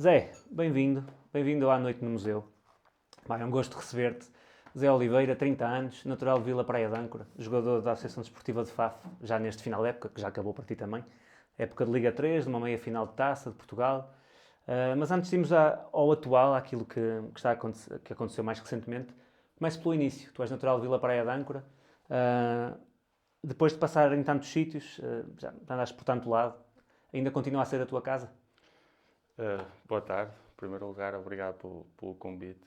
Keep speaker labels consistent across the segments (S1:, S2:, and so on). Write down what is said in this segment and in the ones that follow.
S1: Zé, bem-vindo à Noite no Museu. Pá, é um gosto receber-te. Zé Oliveira, 30 anos, natural de Vila Praia de Âncora, jogador da Associação Desportiva de Faf, já neste final de época, que já acabou para ti também. Época de Liga 3, de uma meia final de Taça de Portugal. Mas antes de irmos ao atual, àquilo que aconteceu mais recentemente, começo pelo início. Tu és natural de Vila Praia de Âncora. Ah, Depois de passar em tantos sítios, já andaste por tanto lado, ainda continua a ser a tua casa?
S2: Boa tarde. Em primeiro lugar, obrigado pelo convite.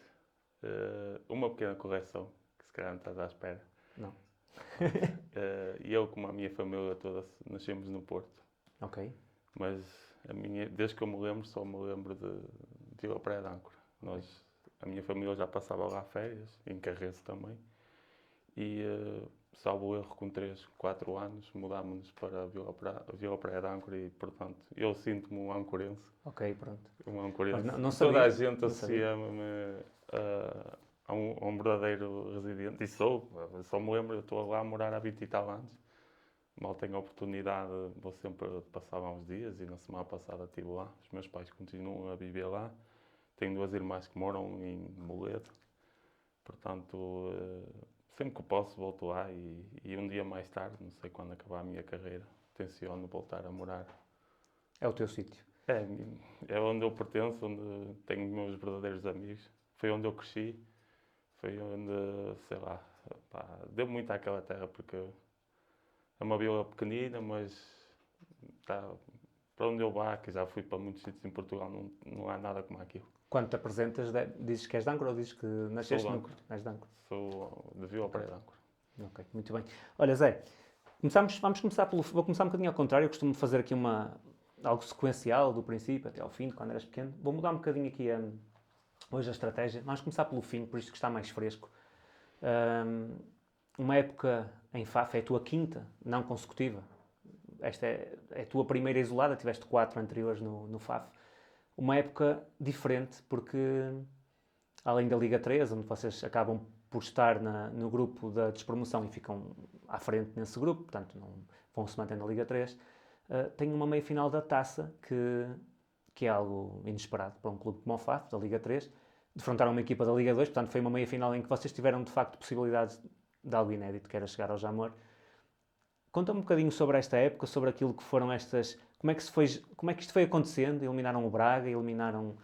S2: Uma pequena correção, que se calhar não estás à espera.
S1: Não.
S2: Pronto. Eu, como a minha família toda, nascemos no Porto.
S1: Ok.
S2: Mas desde que eu me lembro, só me lembro de Vila Praia de Âncora. A minha família já passava lá férias, em Carreço também. E, salvo erro, com 3, 4 anos, mudámos-nos para Vila Praia de Âncora e, portanto, eu sinto-me um ancorense.
S1: Ok, pronto.
S2: Um
S1: Mas
S2: ancorense.
S1: não
S2: Toda
S1: sabia,
S2: a gente
S1: não sabia.
S2: associa-me a um verdadeiro residente. E sou. Eu só me lembro, eu estou lá a morar há 20 e tal anos. Mal tenho a oportunidade, vou sempre passar lá uns dias e na semana passada estive lá. Os meus pais continuam a viver lá. Tenho 2 irmãs que moram em Moledo. Portanto, sempre que posso volto lá e um dia mais tarde, não sei quando acabar a minha carreira, tenciono voltar a morar.
S1: É o teu sítio.
S2: É, é onde eu pertenço, onde tenho meus verdadeiros amigos. Foi onde eu cresci, foi onde, sei lá, pá, deu muito àquela terra porque é uma vila pequenina, mas tá, para onde eu vá, que já fui para muitos sítios em Portugal, não há nada como aquilo.
S1: Quando te apresentas, dizes que és de Âncora ou dizes que
S2: Sou de
S1: nasceste no...
S2: Âncora,
S1: És de Âncora.
S2: sou de Vila
S1: Ok,
S2: Praia de Âncora.
S1: ok, muito bem. Olha, Zé, vamos começar Vou começar um bocadinho ao contrário. Eu costumo fazer aqui algo sequencial, do princípio até ao fim, de quando eras pequeno. Vou mudar um bocadinho aqui hoje a estratégia. Vamos começar pelo fim, por isto que está mais fresco. Ahm, uma época em FAF é a tua quinta, não consecutiva. Esta é a tua primeira isolada, tiveste 4 anteriores no FAF. Uma época diferente, porque além da Liga 3, onde vocês acabam por estar no grupo da despromoção e ficam à frente nesse grupo, portanto não vão se manter na Liga 3, tem uma meia-final da Taça, que é algo inesperado para um clube como o FAF, da Liga 3, defrontaram uma equipa da Liga 2, portanto foi uma meia-final em que vocês tiveram de facto possibilidades de algo inédito, que era chegar ao Jamor. Conta-me um bocadinho sobre esta época, sobre aquilo que foram estas... Como é que isto foi acontecendo? Eliminaram o Braga, eliminaram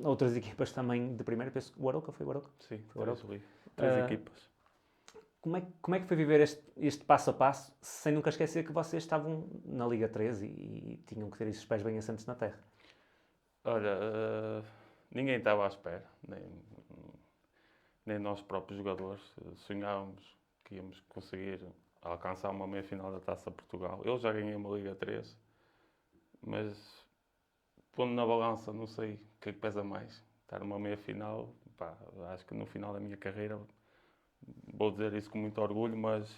S1: outras equipas também de primeira. Penso que o Arouca foi o Arouca.
S2: Sim,
S1: Foi o Arouca.
S2: três
S1: Ah,
S2: equipas.
S1: como é que foi viver este passo a passo, sem nunca esquecer que vocês estavam na Liga 13 e tinham que ter os pés bem assentes na terra?
S2: Olha, ninguém estava à espera, nem nós próprios jogadores. Sonhávamos que íamos conseguir alcançar uma meia-final da Taça Portugal. Eu já ganhei uma Liga 3, mas pondo na balança, não sei o que é que pesa mais. Estar numa meia-final, pá, acho que no final da minha carreira, vou dizer isso com muito orgulho, mas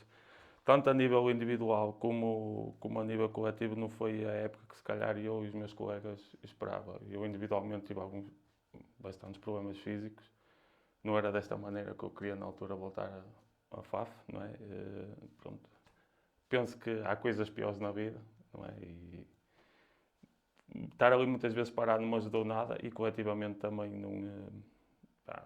S2: tanto a nível individual como a nível coletivo não foi a época que se calhar eu e os meus colegas esperava. Eu individualmente tive bastantes problemas físicos. Não era desta maneira que eu queria na altura voltar a FAF, não é? Pronto. Penso que há coisas piores na vida, não é? E estar ali muitas vezes parado não me ajudou nada e coletivamente também não. Pá,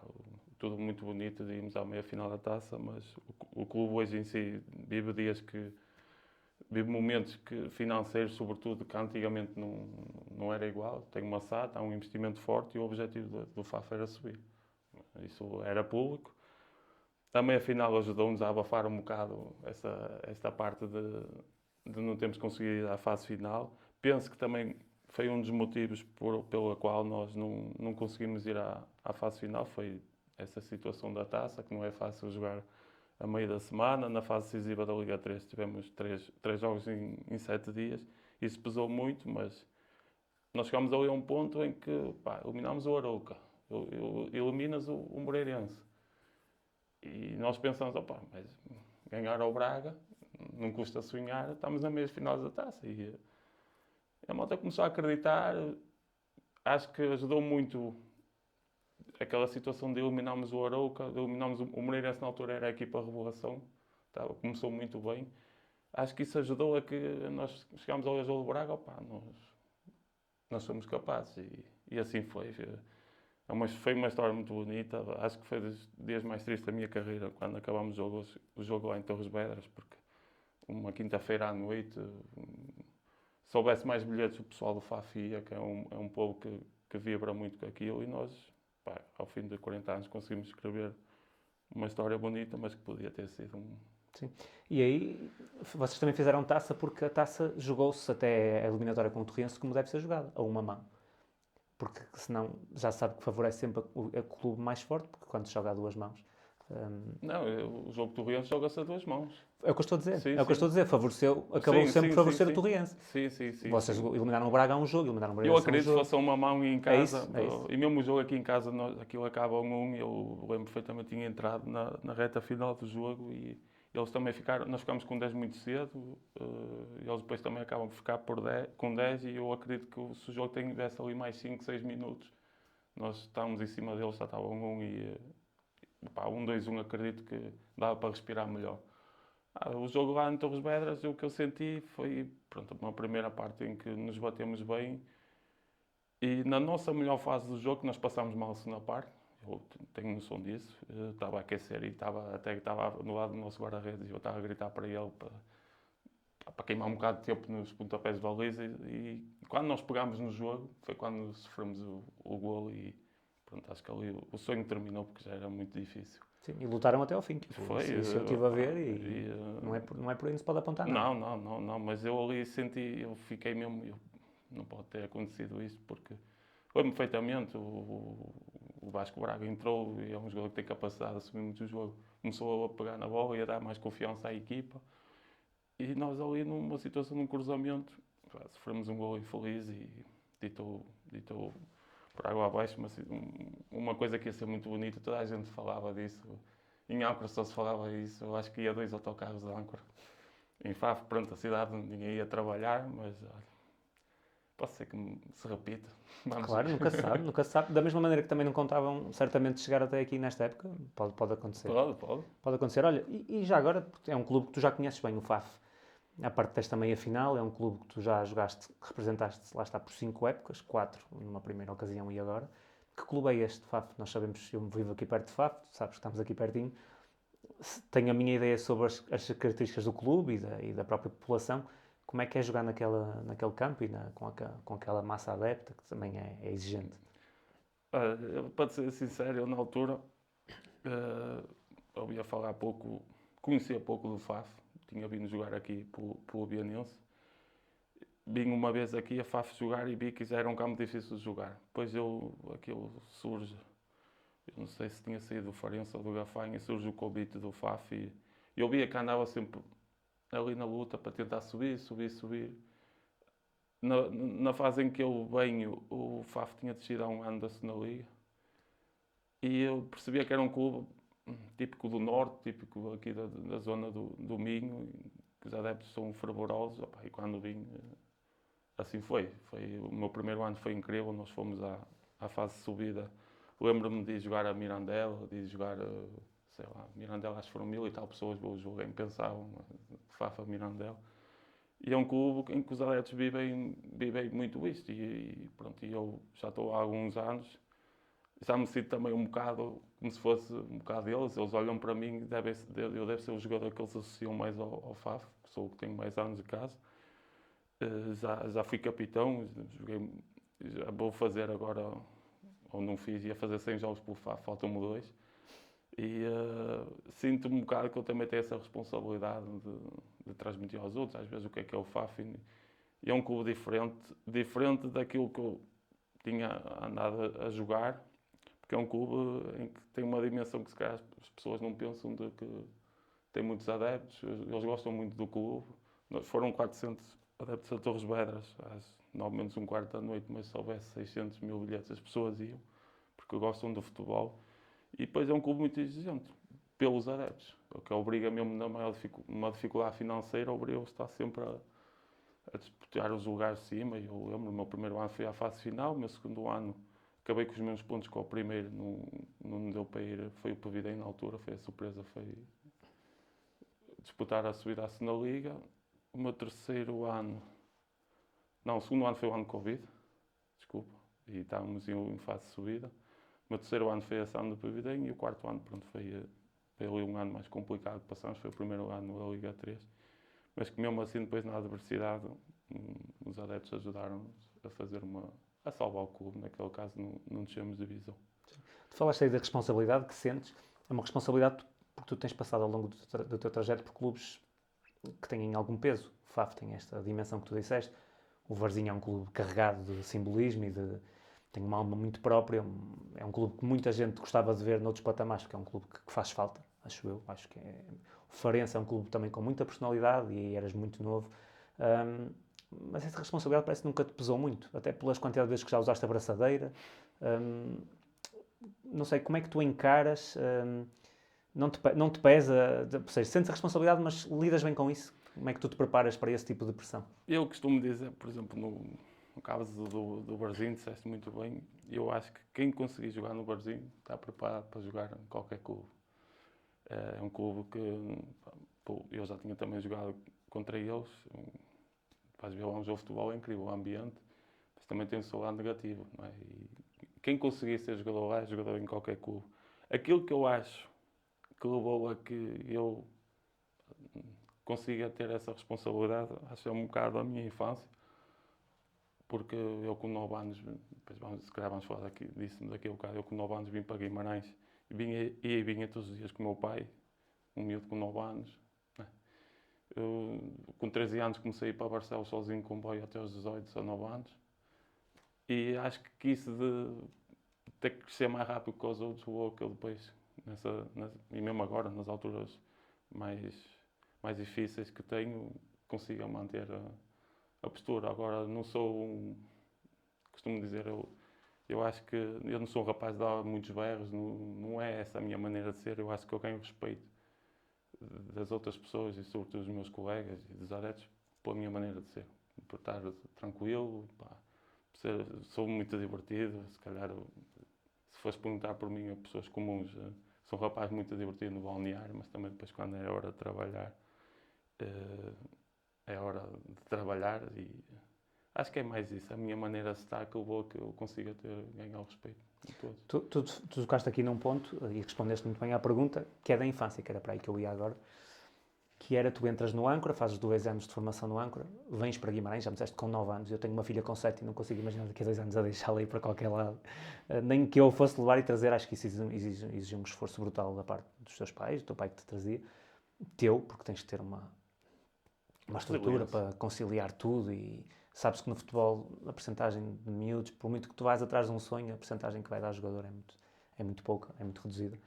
S2: tudo muito bonito de irmos à meia final da taça, mas o clube hoje em si vive momentos financeiros, sobretudo, que antigamente não era igual. Tem uma SAD, há um investimento forte e o objetivo do FAF era subir. Isso era público. A meia-final ajudou-nos a abafar um bocado esta parte de não termos conseguido ir à fase final. Penso que também foi um dos motivos pela qual nós não conseguimos ir à fase final. Foi essa situação da taça, que não é fácil jogar a meio da semana. Na fase decisiva da Liga 3 tivemos três jogos em 7 dias. Isso pesou muito, mas nós chegámos ali a um ponto em que eliminámos o Arouca, eliminas o Moreirense. E nós pensamos, mas ganhar ao Braga, não custa sonhar, estamos na meias finais da taça. E a malta começou a acreditar, acho que ajudou muito aquela situação de eliminarmos o Arouca, de eliminarmos o Moreirense na altura era a equipa revelação, começou muito bem. Acho que isso ajudou a que nós chegámos ao Jogo do Braga, nós somos capazes. e assim foi. Foi uma história muito bonita. Acho que foi dos dias mais tristes da minha carreira, quando acabámos o jogo lá em Torres Vedras, porque uma quinta-feira à noite, se houvesse mais bilhetes, o pessoal do FAF ia, que é um povo que vibra muito com aquilo, e nós, pá, ao fim de 40 anos, conseguimos escrever uma história bonita, mas que podia ter sido um...
S1: Sim. E aí, vocês também fizeram taça porque a taça jogou-se até a eliminatória com o Torrense como deve ser jogada, a uma mão. Porque senão já sabe que favorece sempre a clube mais forte, porque quando se joga a duas mãos.
S2: Não, o jogo do Torriense joga-se a duas mãos.
S1: É o que eu estou a dizer.
S2: Sim,
S1: é o que eu estou a dizer. Acabou
S2: sim,
S1: sempre
S2: sim,
S1: por favorecer
S2: sim,
S1: o Torriense.
S2: sim, sim, sim,
S1: Vocês
S2: sim.
S1: eliminaram o Braga a um jogo, eliminaram o
S2: Eu
S1: Braga a um
S2: acredito que
S1: jogo.
S2: fosse uma mão em casa,
S1: É isso.
S2: e mesmo o jogo aqui em casa, aquilo acaba 1-1, eu lembro perfeitamente, tinha entrado na reta final do jogo e eles também ficaram, nós ficámos com 10 muito cedo, e eles depois também acabam por ficar com 10 e eu acredito que se o jogo tivesse ali mais 5, 6 minutos, nós estávamos em cima deles, já estava 1-1 e pá, 1-2-1 acredito que dava para respirar melhor. O jogo lá em Torres Vedras, o que eu senti foi, pronto, uma primeira parte em que nos batemos bem e na nossa melhor fase do jogo, nós passámos mal a segunda parte, eu tenho noção disso, eu estava a aquecer e até que estava no lado do nosso guarda-redes e eu estava a gritar para ele para queimar um bocado de tempo nos pontapés de baliza e quando nós pegámos no jogo foi quando sofremos o golo e pronto, acho que ali o sonho terminou porque já era muito difícil.
S1: Sim, e lutaram até ao fim.
S2: Foi,
S1: Isso eu estive a ver e não é por aí que não se pode apontar nada.
S2: não, mas eu ali senti, eu fiquei mesmo, não pode ter acontecido isto porque foi-me perfeitamente, o Vasco Braga entrou e é um jogador que tem capacidade de assumir muito o jogo, começou a pegar na bola e a dar mais confiança à equipa e nós ali numa situação, num cruzamento, sofremos um gol infeliz e ditou por água abaixo, mas uma coisa que ia ser muito bonita, toda a gente falava disso, em Âncora só se falava disso, eu acho que ia 2 autocarros de Âncora. Em Faf, pronto, a cidade onde ninguém ia trabalhar, mas olha, pode ser que se repita. Vamos
S1: Claro,
S2: ver.
S1: nunca se sabe. Da mesma maneira que também não contavam certamente chegar até aqui nesta época, pode acontecer.
S2: Pode.
S1: Pode acontecer. Olha, e já agora, é um clube que tu já conheces bem, o FAF. A parte desta meia final, é um clube que tu já jogaste, que representaste, lá está, por 5 épocas, 4 numa primeira ocasião e agora. Que clube é este, FAF? Nós sabemos, eu vivo aqui perto de FAF, tu sabes que estamos aqui pertinho. Tenho a minha ideia sobre as características do clube e da própria população. Como é que é jogar naquele campo e com aquela massa adepta, que também é exigente?
S2: Para ser sincero, eu na altura ouvia falar pouco, conhecia pouco do Faf, tinha vindo jogar aqui pelo Bianense. Vim uma vez aqui a Faf jogar e vi que já era um campo difícil de jogar. Depois aquilo surge, eu não sei se tinha saído do Farense ou do Gafanha, surge o convite do Faf e eu via que andava sempre ali na luta para tentar subir. Na fase em que eu venho, o Faf tinha descido há um ano da segunda Liga e eu percebia que era um clube típico do Norte, típico aqui da zona do Minho, que os adeptos são fervorosos. Opa, e quando vim, assim foi. O meu primeiro ano foi incrível, nós fomos à fase de subida. Lembro-me de jogar a Mirandela, de jogar, sei lá, Mirandela acho que foram 1000 e tal pessoas, o jogo é impensável, Fafa Mirandela. E é um clube em que os adeptos vivem muito isto e pronto, e eu já estou há alguns anos, já me sinto também um bocado como se fosse um bocado deles, eles olham para mim, eu devo ser o jogador que eles associam mais ao FAF, que sou o que tenho mais anos de casa. Já fui capitão, joguei, já vou fazer agora, ou não fiz, ia fazer 100 jogos pelo FAF, faltam-me 2. E sinto-me um bocado que eu também tenho essa responsabilidade de transmitir aos outros, às vezes, o que é o FAF. E é um clube diferente daquilo que eu tinha andado a jogar, porque é um clube em que tem uma dimensão que se calhar as pessoas não pensam de que tem muitos adeptos, eles gostam muito do clube. Foram 400 adeptos a Torres Vedras, às 9 menos um quarto da noite, mas se houvesse 600 mil bilhetes as pessoas iam, porque gostam do futebol. E depois é um clube muito exigente pelos adeptos, o que obriga mesmo numa dificuldade financeira, obriga-o a estar sempre a disputar os lugares de cima. Eu lembro, o meu primeiro ano foi à fase final, o meu segundo ano acabei com os mesmos pontos que o primeiro, não me deu para ir, foi o Pavidem na altura, foi a surpresa, foi disputar a subida à segunda Liga. O meu terceiro ano, não, o segundo ano foi o ano de Covid, desculpa, e estávamos em fase de subida. O meu terceiro ano foi esse ano do Pavidem e o quarto ano, pronto, foi ali um ano mais complicado que passamos, foi o primeiro ano da Liga 3. Mas que mesmo assim, depois na adversidade, os adeptos ajudaram-nos a salvar o clube. Naquele caso, não descemos de divisão.
S1: Tu falaste aí da responsabilidade que sentes. É uma responsabilidade porque tu tens passado ao longo do teu trajeto por clubes que têm algum peso. O FAF tem esta dimensão que tu disseste. O Varzim é um clube carregado de simbolismo e tem uma alma muito própria. É um clube que muita gente gostava de ver noutros patamares, porque é um clube que faz falta, acho eu. Acho que o Farense é um clube também com muita personalidade e aí eras muito novo. Mas essa responsabilidade parece que nunca te pesou muito, até pelas quantidades de vezes que já usaste a braçadeira. Não sei, como é que tu encaras? Não te pesa? Ou seja, sentes a responsabilidade, mas lidas bem com isso? Como é que tu te preparas para esse tipo de pressão?
S2: Eu costumo dizer, por exemplo, no caso do Varzim, disseste muito bem, eu acho que quem conseguir jogar no Varzim está preparado para jogar em qualquer clube. É um clube que eu já tinha também jogado contra eles. Vais ver lá um jogo de futebol, é incrível o ambiente, mas também tem o seu lado negativo. Não é? E quem conseguir ser jogador lá é jogador em qualquer clube. Aquilo que eu acho que levou a que eu consiga ter essa responsabilidade, acho que é um bocado da minha infância, porque eu com 9 anos, depois se calhar vamos falar disso daqui a bocado, eu com 9 anos vim para Guimarães e vinha todos os dias com o meu pai, um miúdo com 9 anos. Né? Eu, com 13 anos comecei a ir para Barcelos sozinho com comboio até aos 18, 19 anos e acho que isso de ter que crescer mais rápido que os outros, levou que eu depois, e mesmo agora, nas alturas mais difíceis que tenho, consiga manter a postura. Agora, não sou costumo dizer, eu acho que eu não sou um rapaz de dar muitos berros, não é essa a minha maneira de ser. Eu acho que eu ganho respeito das outras pessoas e sobretudo dos meus colegas e dos adeptos pela minha maneira de ser. Por estar tranquilo, pá, sou muito divertido, se calhar, se fores perguntar por mim a pessoas comuns, sou um rapaz muito divertido no balneário, mas também depois quando é hora de trabalhar, é hora de trabalhar e acho que é mais isso, a minha maneira de estar que eu consiga ganhar o respeito de todos.
S1: Tu tocaste aqui num ponto e respondeste muito bem à pergunta, que é da infância, que era para aí que eu ia agora, que era, tu entras no Âncora, fazes 2 anos de formação no Âncora, vens para Guimarães, já me disseste com 9 anos, eu tenho uma filha com 7 e não consigo imaginar daqui a 2 anos a deixá-la ir para qualquer lado. Nem que eu fosse levar e trazer, acho que isso exige um esforço brutal da parte dos teus pais, do teu pai que te trazia, teu, porque tens de ter uma estrutura para conciliar tudo e sabes que no futebol a percentagem de miúdos, por muito que tu vais atrás de um sonho, a percentagem que vai dar ao jogador é muito pouca, é muito reduzida.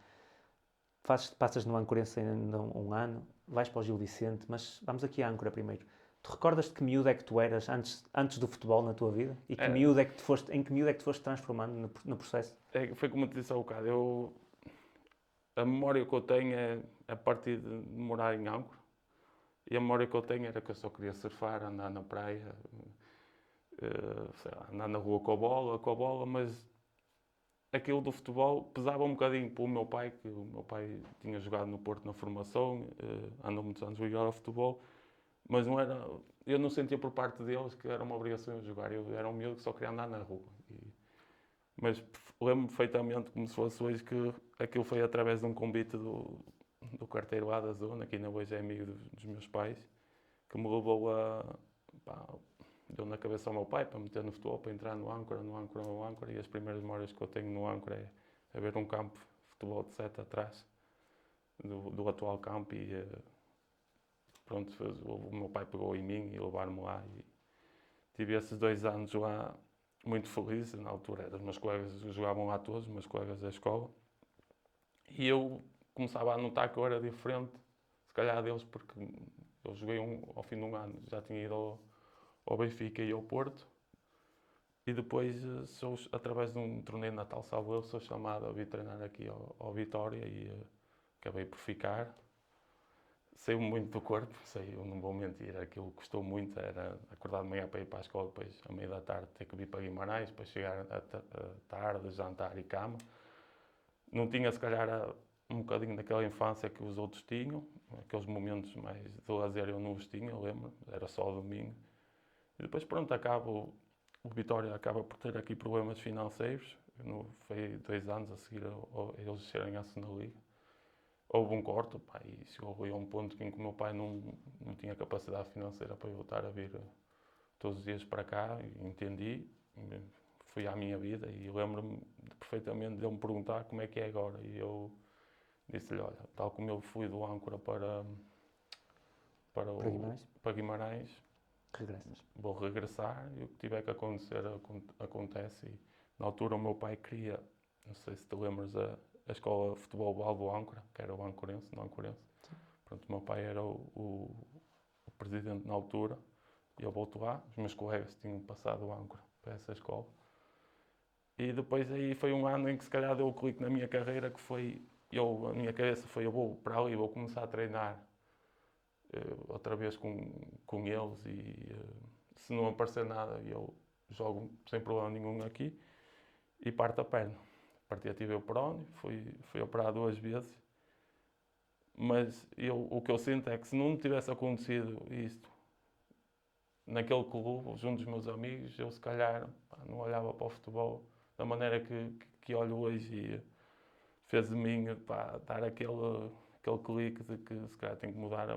S1: Passas no Ancorense ainda um ano, vais para o Gil Vicente, mas vamos aqui à Âncora primeiro. Tu recordas de que miúdo é que tu eras antes do futebol na tua vida? E em que miúdo é que te foste transformando no processo?
S2: Foi como eu te disse há bocado, a memória que eu tenho é a partir de morar em Âncora. E a memória que eu tenho era que eu só queria surfar, andar na praia, sei lá, andar na rua com a bola, mas aquilo do futebol pesava um bocadinho pelo meu pai, que o meu pai tinha jogado no Porto na formação, andou muitos anos ligado ao futebol, mas eu não sentia por parte deles que era uma obrigação eu jogar, eu era um miúdo que só queria andar na rua. Mas lembro-me perfeitamente, como se fosse hoje, que aquilo foi através de um convite do carteiro lá da zona, que ainda hoje é amigo dos meus pais, que me levou deu na cabeça ao meu pai para meter no futebol, para entrar no Âncora, e as primeiras memórias que eu tenho no Âncora é ver um campo de futebol de 7 atrás do atual campo e pronto, o meu pai pegou em mim e levar-me lá e tive esses 2 anos lá muito feliz. Na altura os meus colegas jogavam lá todos, os meus colegas da escola, e eu começava a notar que eu era diferente, se calhar deles, porque eu joguei ao fim de um ano, já tinha ido ao Benfica e ao Porto, e depois, através de um torneio de Natal, salvo eu, sou chamado a vir treinar aqui ao Vitória e acabei por ficar. Saiu muito do corpo, eu não vou mentir, aquilo custou muito, era acordar de manhã para ir para a escola, depois à meia da tarde ter que vir para Guimarães, depois chegar à tarde, jantar e cama. Não tinha se calhar um bocadinho daquela infância que os outros tinham, aqueles momentos mais de lazer eu não os tinha, eu lembro, era só o domingo. E depois pronto, acabo o Vitória acaba por ter aqui problemas financeiros. Foi 2 anos a seguir a eles serem a segunda liga. Houve um corte, pá, e chegou a um ponto em que o meu pai não tinha capacidade financeira para eu voltar a vir todos os dias para cá, e entendi, fui à minha vida e lembro-me perfeitamente de ele me perguntar como é que é agora. E eu disse-lhe, olha, tal como eu fui do Âncora para Guimarães,
S1: Regressas.
S2: vou regressar e o que tiver que acontecer, acontece. E, na altura o meu pai queria, não sei se te lembras, a escola de futebol do Âncora, que era o Ancorense, não Ancorense. Pronto, o meu pai era o presidente na altura e eu volto lá. Os meus colegas tinham passado o Âncora para essa escola. E depois aí foi um ano em que se calhar deu o clique na minha carreira, que foi, a minha cabeça foi, eu vou para ali, vou começar a treinar outra vez com eles e se não aparecer nada eu jogo sem problema nenhum aqui e parto a perna. Parti a tibia peróneo, fui operado 2 vezes, mas o que eu sinto é que se não tivesse acontecido isto naquele clube, junto dos meus amigos, eu se calhar não olhava para o futebol da maneira que olho hoje e fez de mim dar aquele clique de que se calhar tenho que mudar.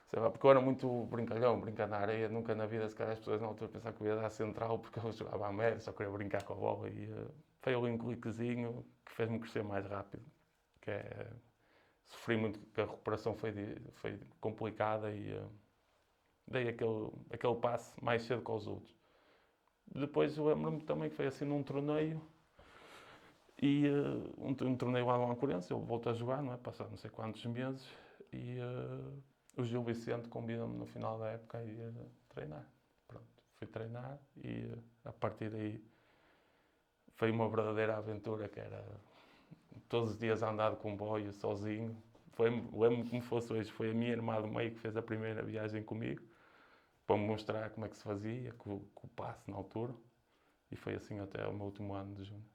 S2: Sei lá, porque eu era muito brincalhão, brincar na areia, nunca na vida, se calhar as pessoas na altura pensavam que eu ia dar central porque eu jogava a média, só queria brincar com a bola e foi ali um cliquezinho que fez-me crescer mais rápido, que é, sofri muito, que a recuperação foi complicada e dei aquele passo mais cedo que os outros. Depois eu lembro-me também que foi assim num torneio e um torneio lá no Ancorense, eu volto a jogar, não é? Passado não sei quantos meses e o Gil Vicente convida-me no final da época a ir treinar. Pronto, fui treinar e a partir daí foi uma verdadeira aventura, que era todos os dias andar de comboio sozinho. Lembro-me como fosse hoje, foi a minha irmã do meio que fez a primeira viagem comigo para me mostrar como é que se fazia, com o passe na altura. E foi assim até o meu último ano de júnior.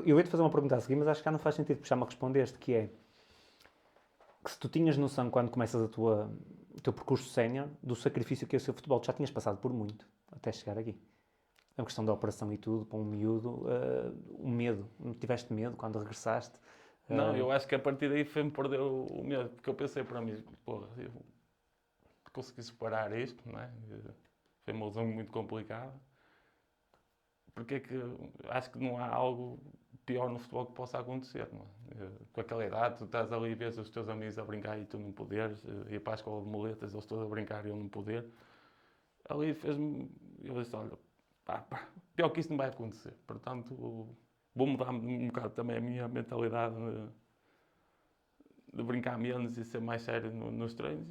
S1: Eu ia-te fazer uma pergunta a seguir, mas acho que já não faz sentido puxar-me a responder este, que é que se tu tinhas noção quando começas o teu percurso sénior do sacrifício que é o seu futebol, tu já tinhas passado por muito até chegar aqui. É uma questão da operação e tudo, para um miúdo, o medo. Não tiveste medo quando regressaste?
S2: Não, eu acho que a partir daí foi-me perder o medo, porque eu pensei para mim, porra, eu consegui superar isto, não é? Foi uma lesão muito complicada. Porque é que acho que não há algo pior no futebol que possa acontecer, não é? Com aquela idade, tu estás ali e vês os teus amigos a brincar e tu não poderes, ir para a escola de muletas, eles todos a brincar e eu não poder. Ali fez-me, eu disse, olha, pior que isto não vai acontecer. Portanto, vou mudar um bocado também a minha mentalidade de brincar menos e ser mais sério nos treinos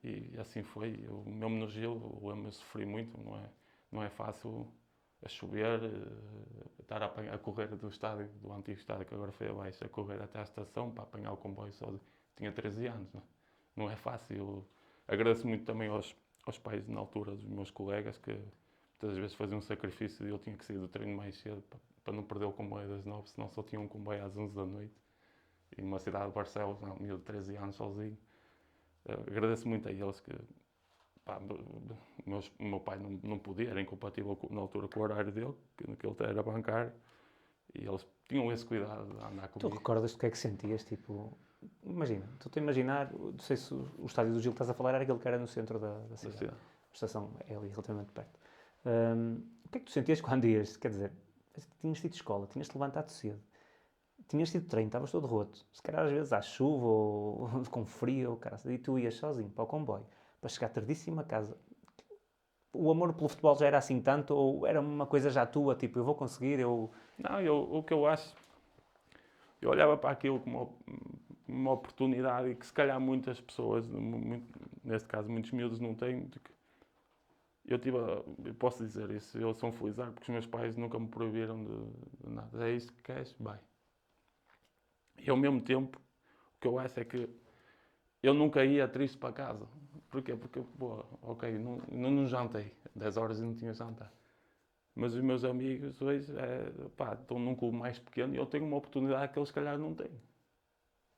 S2: e assim foi. Eu mesmo no Gil, eu sofri muito, não é fácil a chover, estar a correr do estádio, do antigo estádio que agora foi abaixo, a correr até à estação para apanhar o comboio sozinho. Tinha 13 anos, não é fácil. Eu agradeço muito também aos pais na altura dos meus colegas que muitas vezes faziam um sacrifício e eu tinha que sair do treino mais cedo para não perder o comboio das 9, senão só tinha um comboio às 11 da noite. E numa cidade de Barcelos, um miúdo de 13 anos sozinho. Agradeço muito a eles que o meu pai não podia, era incompatível na altura com o horário dele, que ele era bancário, e eles tinham esse cuidado de andar
S1: Tu
S2: comigo.
S1: recordas-te o que é que sentias? Tipo, imagina, estou-te a imaginar, não sei se o estádio do Gil que estás a falar era aquele que era no centro da cidade. A estação é ali relativamente perto. O que é que tu sentias quando ias? Quer dizer, tinhas tido escola, tinhas-te levantado cedo, tinhas tido treino, estavas todo roto, se calhar às vezes à chuva ou com frio, e tu ias sozinho para o comboio, para chegar tardíssimo a casa. O amor pelo futebol já era assim tanto ou era uma coisa já tua, tipo, eu vou conseguir, eu...
S2: Não, o que eu acho, eu olhava para aquilo como uma oportunidade e que se calhar muitas pessoas, neste caso muitos miúdos não têm, eu posso dizer isso, eu sou um felizardo porque os meus pais nunca me proibiram de nada. É isto que queres? Vai. E ao mesmo tempo, o que eu acho é que eu nunca ia triste para casa. Porquê? Porque, ok, não jantei. 10 horas e não tinha jantar. Mas os meus amigos hoje estão num clube mais pequeno e eu tenho uma oportunidade que eles se calhar não têm.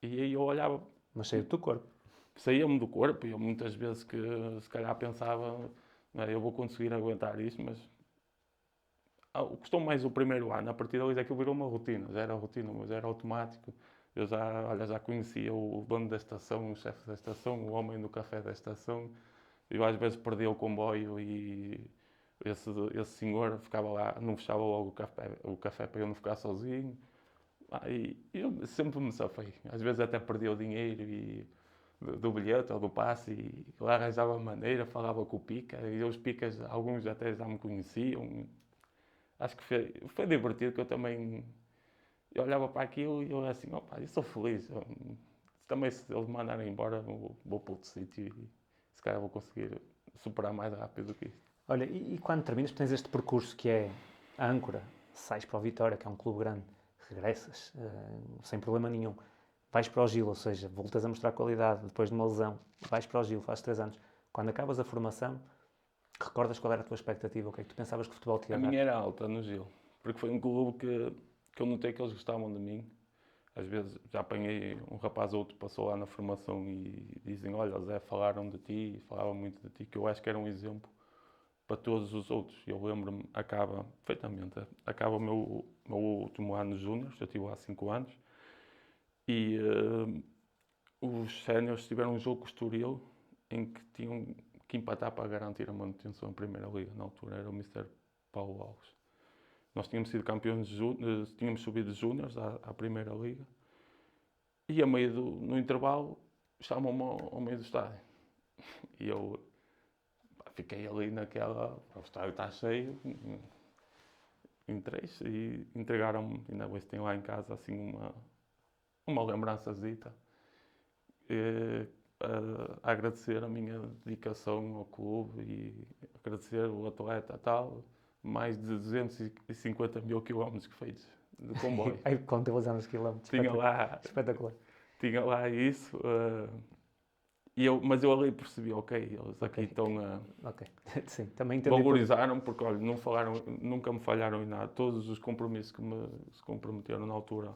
S2: E aí eu olhava...
S1: Mas saiu do teu corpo.
S2: Saía-me do corpo e eu muitas vezes que se calhar pensava não é? Eu vou conseguir aguentar isto, mas custou mais o primeiro ano. A partir dali aquilo virou uma rotina, já era rotina, mas era automático. Eu já conhecia o dono da estação, o chefe da estação, o homem do café da estação. Eu às vezes perdia o comboio e esse senhor ficava lá, não fechava logo o café para eu não ficar sozinho. E eu sempre me safei. Às vezes até perdia o dinheiro do bilhete ou do passe e lá arranjava maneira, falava com o Pica. E os Picas, alguns até já me conheciam. Acho que foi divertido, que eu também eu olhava para aquilo e eu era assim, opa, eu sou feliz. Também se eles me mandarem embora, vou para outro sítio e se calhar vou conseguir superar mais rápido do que isto.
S1: Olha, e quando terminas, tens este percurso que é a âncora, sais para o Vitória, que é um clube grande, regressas, sem problema nenhum, vais para o Gil, ou seja, voltas a mostrar qualidade depois de uma lesão, vais para o Gil, fazes 3 anos. Quando acabas a formação, recordas qual era a tua expectativa, o que é que tu pensavas que o futebol te
S2: A
S1: ia dar?
S2: minha era alta no Gil, porque foi um clube que eu notei que eles gostavam de mim. Às vezes já apanhei um rapaz ou outro, passou lá na formação e dizem, olha, Zé, falaram de ti, falavam muito de ti, que eu acho que era um exemplo para todos os outros. Eu lembro-me, perfeitamente, acaba o meu último ano de júnior, eu estive lá 5 anos, e os séniores tiveram um jogo com o Estoril em que tinham que empatar para garantir a manutenção em Primeira Liga. Na altura era o Mister Paulo Alves. Nós tínhamos sido campeões tínhamos subido de júniores à Primeira Liga. E no intervalo, chamam-me ao meio do estádio. E eu fiquei ali naquela, o estádio está cheio, entrei e entregaram-me, ainda hoje tenho lá em casa assim uma lembrançazita, a agradecer a minha dedicação ao clube e agradecer o atleta tal, mais de 250 mil quilómetros que feitos de comboio.
S1: Aí contabilizar nos quilómetros.
S2: tinha lá,
S1: Espetacular.
S2: tinha lá isso, mas eu ali percebi, ok, eles aqui estão a...
S1: Ok, sim, também entendi.
S2: Valorizaram, porque olha, nunca me falharam em nada. Todos os compromissos que se comprometeram na altura,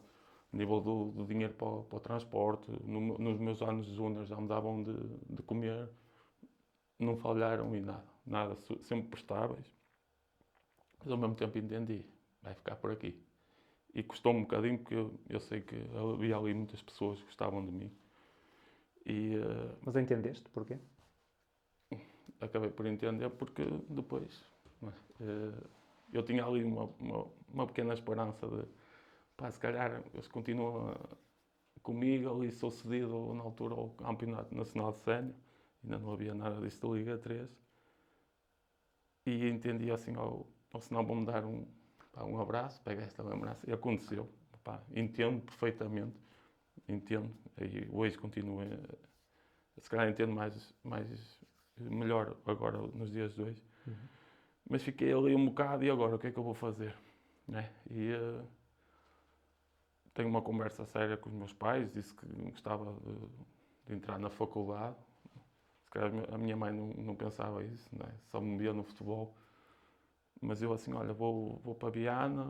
S2: a nível do dinheiro para o transporte, nos meus anos de júnior já me davam de comer, não falharam em nada. Nada, sempre prestáveis. Mas ao mesmo tempo entendi, vai ficar por aqui. E custou-me um bocadinho, porque eu sei que havia ali muitas pessoas que gostavam de mim.
S1: Mas entendeste porquê?
S2: Acabei por entender porque depois eu tinha ali uma pequena esperança de pá, se calhar eles continuam comigo ali, sou cedido na altura ao Campeonato Nacional de Sénior, ainda não havia nada disso da Liga 3 e entendi assim, ou senão vão-me dar um abraço, pega esta lembrança e aconteceu, pá, entendo perfeitamente, entendo e hoje continuo se calhar entendo melhor agora nos dias de hoje. Mas fiquei ali um bocado e agora o que é que eu vou fazer? Né? E tenho uma conversa séria com os meus pais, disse que gostava de entrar na faculdade. Se calhar a minha mãe não pensava isso, né? Só me via no futebol. Mas eu assim, olha, vou para a Viana,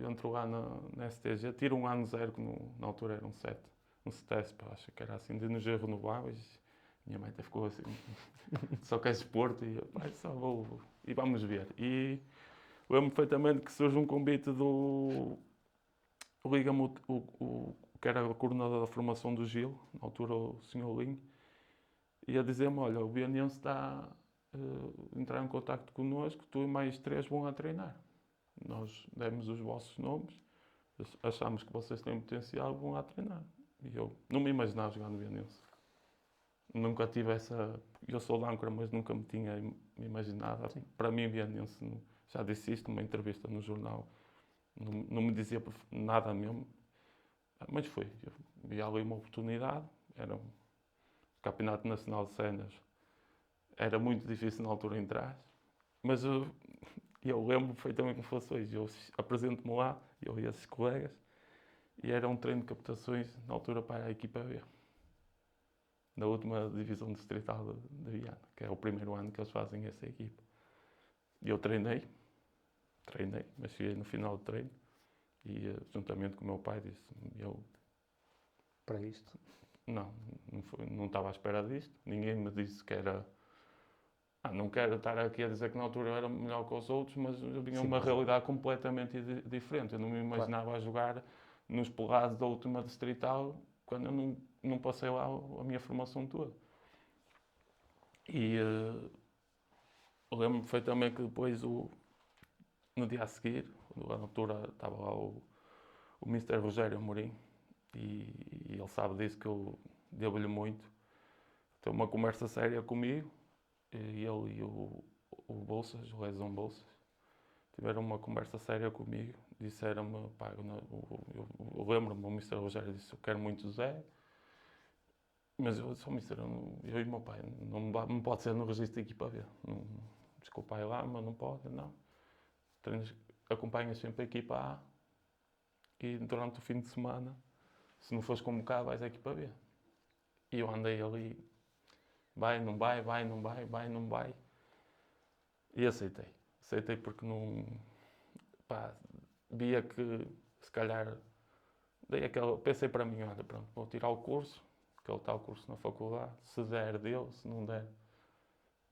S2: entro lá na STG, tiro um ano zero, que na altura era um CETESP, acho que era assim, de energias renováveis. Minha mãe até ficou assim, só queres desporto? E eu, pai, só vou, e vamos ver. E lembro perfeitamente que surge um convite liga-me que era o coordenador da formação do Gil, na altura o Sr. Linho, e a dizer-me, olha, o Vianense está a entrar em contacto connosco, tu e mais 3 vão a treinar. Nós demos os vossos nomes, achamos que vocês têm potencial, vão lá treinar. E eu não me imaginava jogar no Vianense. Nunca tive essa. Eu sou de Âncora, mas nunca me tinha imaginado. Sim. Para mim, Vianense, já disse isto numa entrevista no jornal, não me dizia nada mesmo. Mas foi. Eu vi ali uma oportunidade. Era um Campeonato Nacional de Séniores. Era muito difícil na altura entrar. Mas eu lembro perfeitamente como fosse hoje. Eu apresento-me lá, eu e esses colegas, e era um treino de captações na altura para a equipa B. Na última divisão distrital de Viana, que é o primeiro ano que eles fazem essa equipa. E eu treinei, mas cheguei no final do treino e juntamente com o meu pai disse,
S1: para isto?
S2: Não estava à espera disto, ninguém me disse que era Não quero estar aqui a dizer que na altura eu era melhor que os outros, mas eu vinha
S1: Sim,
S2: uma
S1: mas-
S2: realidade completamente diferente. Eu não me imaginava a jogar nos pelados da última distrital quando eu não passei lá a minha formação toda. E eu lembro perfeitamente que depois, no dia a seguir, na altura estava lá o Mister Rogério Amorim, e ele sabe disso que eu devo-lhe muito. Teve uma conversa séria comigo, e ele e o Bolsas, o Lesão Bolsas, tiveram uma conversa séria comigo. Disseram-me, pá, eu lembro-me, o Mister Rogério disse: eu quero muito o Zé, mas eu sou Mister, eu e o meu pai, não pode ser no registro da equipa B. Desculpa aí lá, mas não pode, não. Acompanhas sempre a equipa A e durante o fim de semana, se não fores convocado, vais à equipa B. E eu andei ali, vai, não vai, vai, não vai, vai, não vai. E aceitei. Aceitei porque não. Pá, via que se calhar. Pensei para mim: olha, pronto, vou tirar o curso, aquele tal curso na faculdade. Se der, deu, se não der.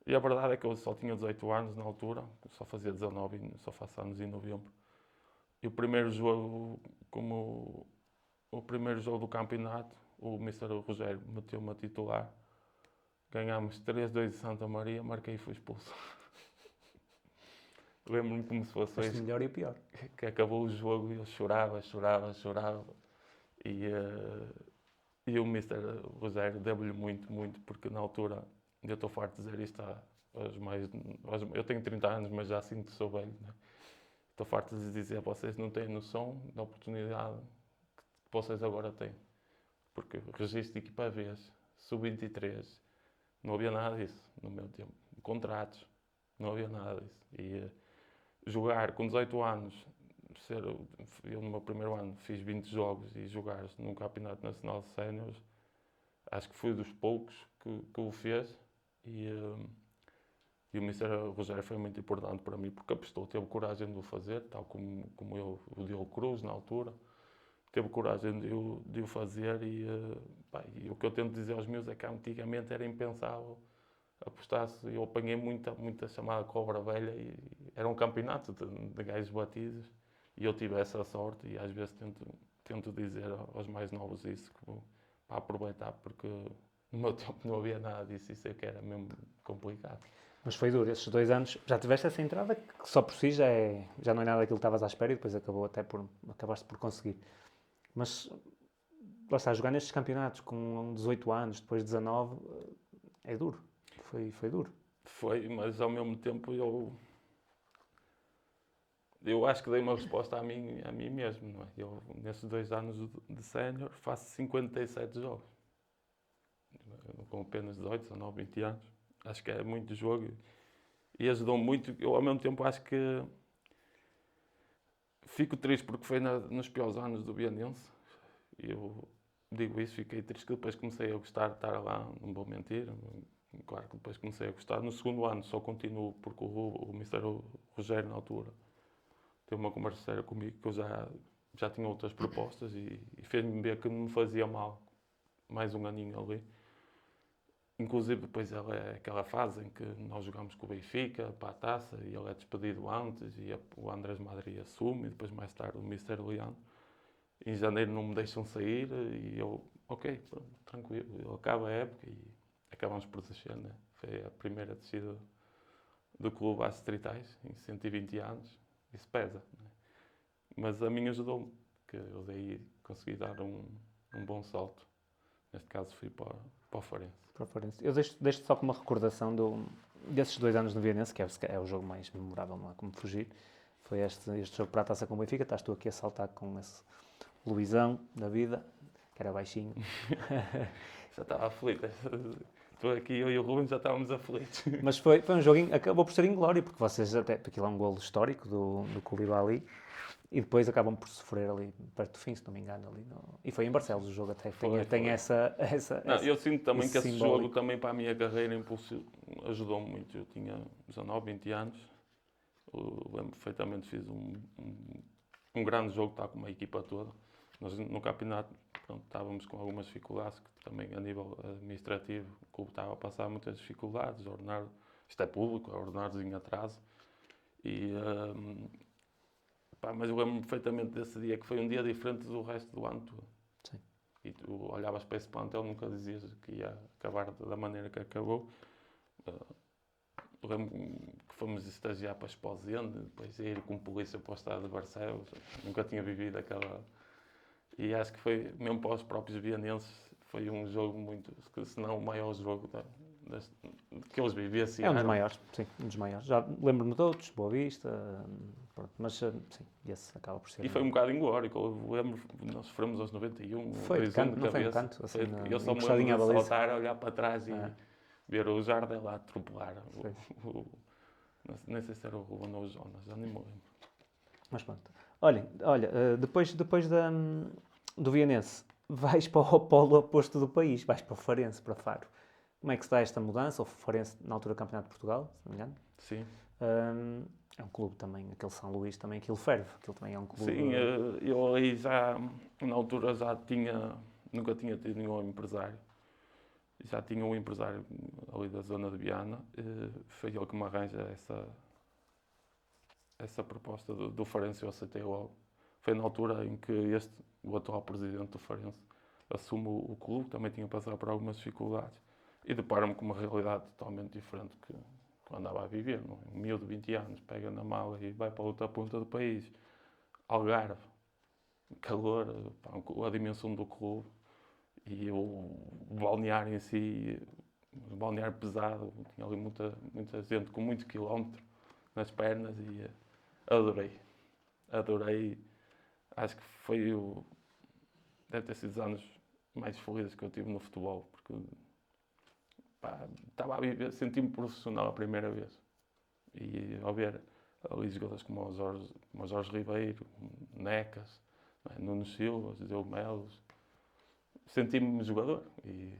S2: E a verdade é que eu só tinha 18 anos na altura, só fazia 19, só faço anos em novembro. E o primeiro jogo, como o primeiro jogo do campeonato, o Mister Rogério meteu-me a titular. Ganhámos 3-2 de Santa Maria, marquei e fui expulso. Lembro-me como se fosse
S1: Foste o
S2: hoje,
S1: melhor e o pior.
S2: que acabou o jogo e eu chorava, chorava, chorava. E, e o Mister Rogério deu-lhe muito, muito, porque na altura, eu estou farto de dizer isto eu tenho 30 anos, mas já sinto que sou velho. Né? Estou farto de dizer, vocês não têm noção da oportunidade que vocês agora têm. Porque registro de equipa vez, sub-23, não havia nada disso no meu tempo. Contratos, não havia nada disso. E jogar com 18 anos, eu no meu primeiro ano fiz 20 jogos e jogar num campeonato nacional de séniores, acho que fui dos poucos que o fez. E o Mister Rogério foi muito importante para mim porque apostou, teve coragem de o fazer, tal como eu, o Diogo Cruz na altura. Teve coragem de o fazer e o que eu tento dizer aos meus é que antigamente era impensável apostar-se. Eu apanhei muita chamada cobra velha e era um campeonato de gajos batidos e eu tive essa sorte e às vezes tento dizer aos mais novos isso, para aproveitar, porque no meu tempo não havia nada disso, isso é que era mesmo complicado.
S1: Mas foi duro, esses 2 anos. Já tiveste essa entrada que só por si já não é nada daquilo que estavas à espera e depois acabaste por conseguir. Mas lá está, jogar nestes campeonatos com 18 anos, depois 19, é duro. Foi duro.
S2: Foi, mas ao mesmo tempo eu acho que dei uma resposta a mim mesmo, não é? Eu, nesses 2 anos de sénior, faço 57 jogos. Com apenas 18, 19, 20 anos. Acho que é muito jogo e ajudou muito. Eu, ao mesmo tempo, acho que fico triste porque foi nos piores anos do Bianense. Eu digo isso, fiquei triste que depois comecei a gostar de estar lá, não vou mentir. Claro que depois comecei a gostar. No segundo ano só continuo porque o Mister Rogério, na altura, teve uma conversa séria comigo que eu já tinha outras propostas e fez-me ver que não me fazia mal mais um aninho ali. Inclusive depois é aquela fase em que nós jogamos com o Benfica para a taça e ele é despedido antes e o Andrés Madrid assume e depois mais tarde o Mister Leão. Em janeiro não me deixam sair e eu, ok, pronto, tranquilo. Ele acaba a época e acabamos por descer, né? Foi a primeira descida do clube às distritais em 120 anos. Isso pesa, né? Mas a mim ajudou-me, que eu daí consegui dar um bom salto. Neste caso fui para o Farense.
S1: Eu deixo só com uma recordação desses 2 anos no Vianense, que é o jogo mais memorável, não há como fugir. Foi este jogo para a taça com o Benfica. Estás tu aqui a saltar com esse Luizão da vida, que era baixinho.
S2: Já estava aflito. Estou aqui, eu e o Rubens já estávamos aflitos.
S1: Mas foi um jogo, acabou por ser inglório, porque vocês porque aquilo é um golo histórico do Koulibaly. E depois acabam por sofrer ali perto do fim, se não me engano. E foi em Barcelos o jogo, até tem essa
S2: Não, eu sinto também que esse
S1: simbólico.
S2: jogo também para a minha carreira ajudou-me muito. Eu tinha 19, 20 anos. Eu lembro perfeitamente, fiz um grande jogo, está com uma equipa toda. Nós no campeonato pronto, estávamos com algumas dificuldades, que também a nível administrativo o clube estava a passar muitas dificuldades. Isto é público, é ordenados em atraso. E, mas eu lembro-me perfeitamente desse dia, que foi um dia diferente do resto do ano todo.
S1: Sim.
S2: E tu olhavas para esse plantel, nunca dizias que ia acabar da maneira que acabou. Lembro-me que fomos estagiar para Esposende, depois ir com polícia para o estado de Barcelos. Nunca tinha vivido aquela... E acho que foi, mesmo para os próprios vianenses, foi um jogo muito... Se não o maior jogo que eles viviam assim.
S1: É um dos maiores, sim, um dos maiores. Já lembro-me de outros, Boa Vista, pronto, mas sim, esse acaba por ser...
S2: E foi um bocado inglórico. Eu lembro, nós sofremos aos 91,
S1: Foi de canto, não foi um canto, assim,
S2: eu só me
S1: encostadinho à
S2: lembro de
S1: baliza.
S2: saltar, olhar para trás e ver o Jardel lá atropelar. Nem sei se era o Ruben ou o Jonas, já nem me lembro.
S1: Mas pronto. Olha, depois do Vianense, vais para o polo oposto do país, vais para o Farense, para Faro. Como é que se dá esta mudança? O Farense, na altura do Campeonato de Portugal, se não me engano.
S2: Sim.
S1: É um clube também, aquele São Luís também, aquilo ferve. Aquilo também é um clube...
S2: Sim, eu aí já, na altura já nunca tinha tido nenhum empresário. Já tinha um empresário ali da zona de Viana. Foi ele que me arranja essa proposta do Farense, eu aceitei logo. Foi na altura em que o atual presidente do Farense assume o clube, também tinha passado por algumas dificuldades. E deparo-me com uma realidade totalmente diferente que eu andava a viver. Não é? Um miúdo de 20 anos pega na mala e vai para outra ponta do país. Algarve, calor, a dimensão do clube e o balneário em si, o balneário pesado, tinha ali muita gente com muito quilómetro nas pernas e adorei. Acho que deve ter sido os anos mais felizes que eu tive no futebol, porque estava a viver, senti-me profissional a primeira vez. E ao ver ali jogadores como o Jorge Ribeiro, Necas, Nuno Silva, José Melos, senti-me jogador. E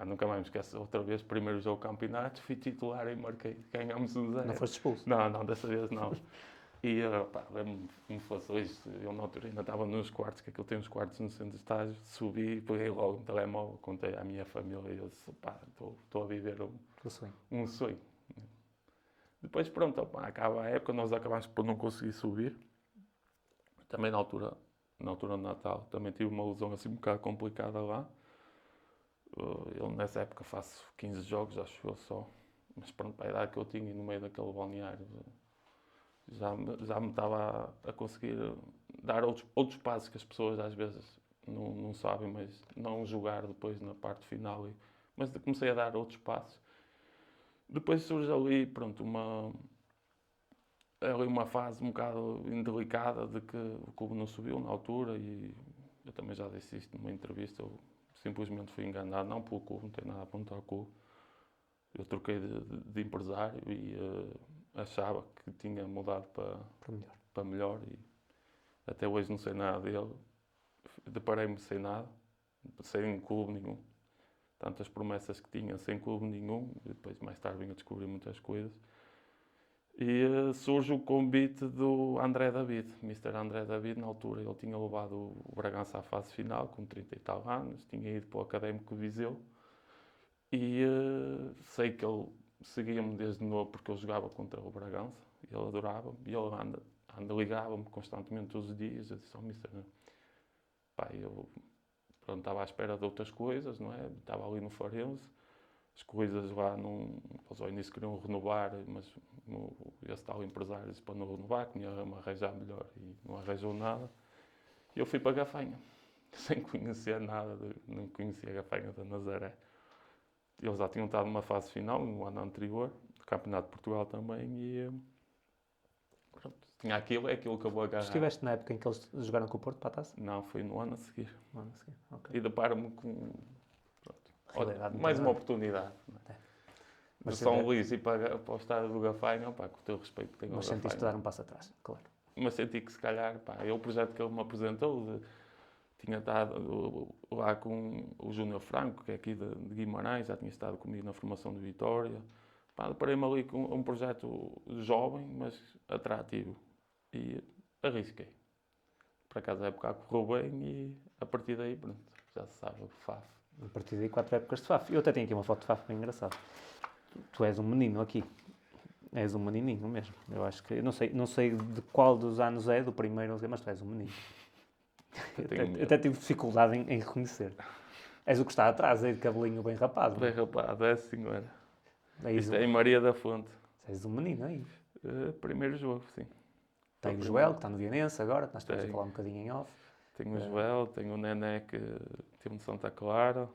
S2: nunca mais me esqueço, outra vez, primeiro jogo do campeonato, fui titular e marquei, ganhámos 1-0.
S1: Não foste expulso?
S2: Não, dessa vez não. E lembro-me como fosse hoje, eu na altura ainda estava nos quartos, que aquilo tem uns quartos no centro de estágio, subi, peguei logo um telemóvel, contei à minha família e eu disse, estou a viver um sonho. Depois, pronto, acaba a época, nós acabámos por não conseguir subir. Também na altura de Natal, também tive uma lesão assim um bocado complicada lá. Eu nessa época faço 15 jogos, acho eu só. Mas pronto, para a idade que eu tinha no meio daquele balneário, já me estava a conseguir dar outros passos que as pessoas às vezes não sabem, mas não jogar depois na parte final. Mas comecei a dar outros passos. Depois surge ali, pronto, uma fase um bocado indelicada de que o clube não subiu na altura e eu também já disse isto numa entrevista, eu simplesmente fui enganado, não pelo clube, não tenho nada a apontar ao clube. Eu troquei de empresário e achava que tinha mudado para melhor e até hoje não sei nada dele. Deparei-me sem nada, sem clube nenhum. Tantas promessas que tinha sem clube nenhum, e depois mais tarde vim a descobrir muitas coisas. E surge o convite do André David, Mr. André David, na altura ele tinha levado o Bragança à fase final, com 30 e tal anos, tinha ido para o Académico de Viseu, e sei que ele seguia-me desde novo porque eu jogava contra o Bragança, e ele adorava-me, e ele ligava-me constantemente todos os dias, eu disse ao Mr. Eu pronto, estava à espera de outras coisas, não é? Estava ali no Farense, as coisas lá eles ao início queriam renovar, mas esse tal empresário disse para não renovar, que ia me arranjar melhor e não arranjou nada. E eu fui para a Gafanha, sem conhecer nada, não conhecia a Gafanha da Nazaré. Eles já tinham estado numa fase final, no ano anterior, do Campeonato de Portugal também, e pronto, tinha aquilo que eu vou agarrar.
S1: Estiveste na época em que eles jogaram com o Porto para a taça?
S2: Não, foi no ano a seguir.
S1: No ano a seguir, ok.
S2: E deparo-me com mais uma oportunidade. Mas São Luís e para o estádio do Gafanha, com o teu respeito que tenho ao
S1: Mas
S2: Gafanha.
S1: sentiste dar um passo atrás, claro.
S2: Mas senti que se calhar, o projeto que ele me apresentou, tinha estado lá com o Júnior Franco, que é aqui de Guimarães, já tinha estado comigo na formação de Vitória. Deparei-me ali com um projeto jovem, mas atrativo. E arrisquei. Por acaso a época correu bem e a partir daí, pronto, já se sabe, o FAF.
S1: A partir daí, 4 épocas de FAF. Eu até tenho aqui uma foto de FAF bem engraçada. Tu és um menino aqui. És um menininho mesmo. Eu acho que... não sei de qual dos anos é, do primeiro, mas tu és um menino. Eu até tive dificuldade em reconhecer. És o que está atrás, aí de cabelinho bem rapado.
S2: Bem rapado, é senhora.
S1: És
S2: Isto é em Maria da Fonte.
S1: és um menino aí.
S2: Primeiro jogo, sim.
S1: Tem o Joel, que está no Vianense agora, que nós estamos a falar um bocadinho em off.
S2: Tenho o Joel, tenho o Nené, que teve no Santa Clara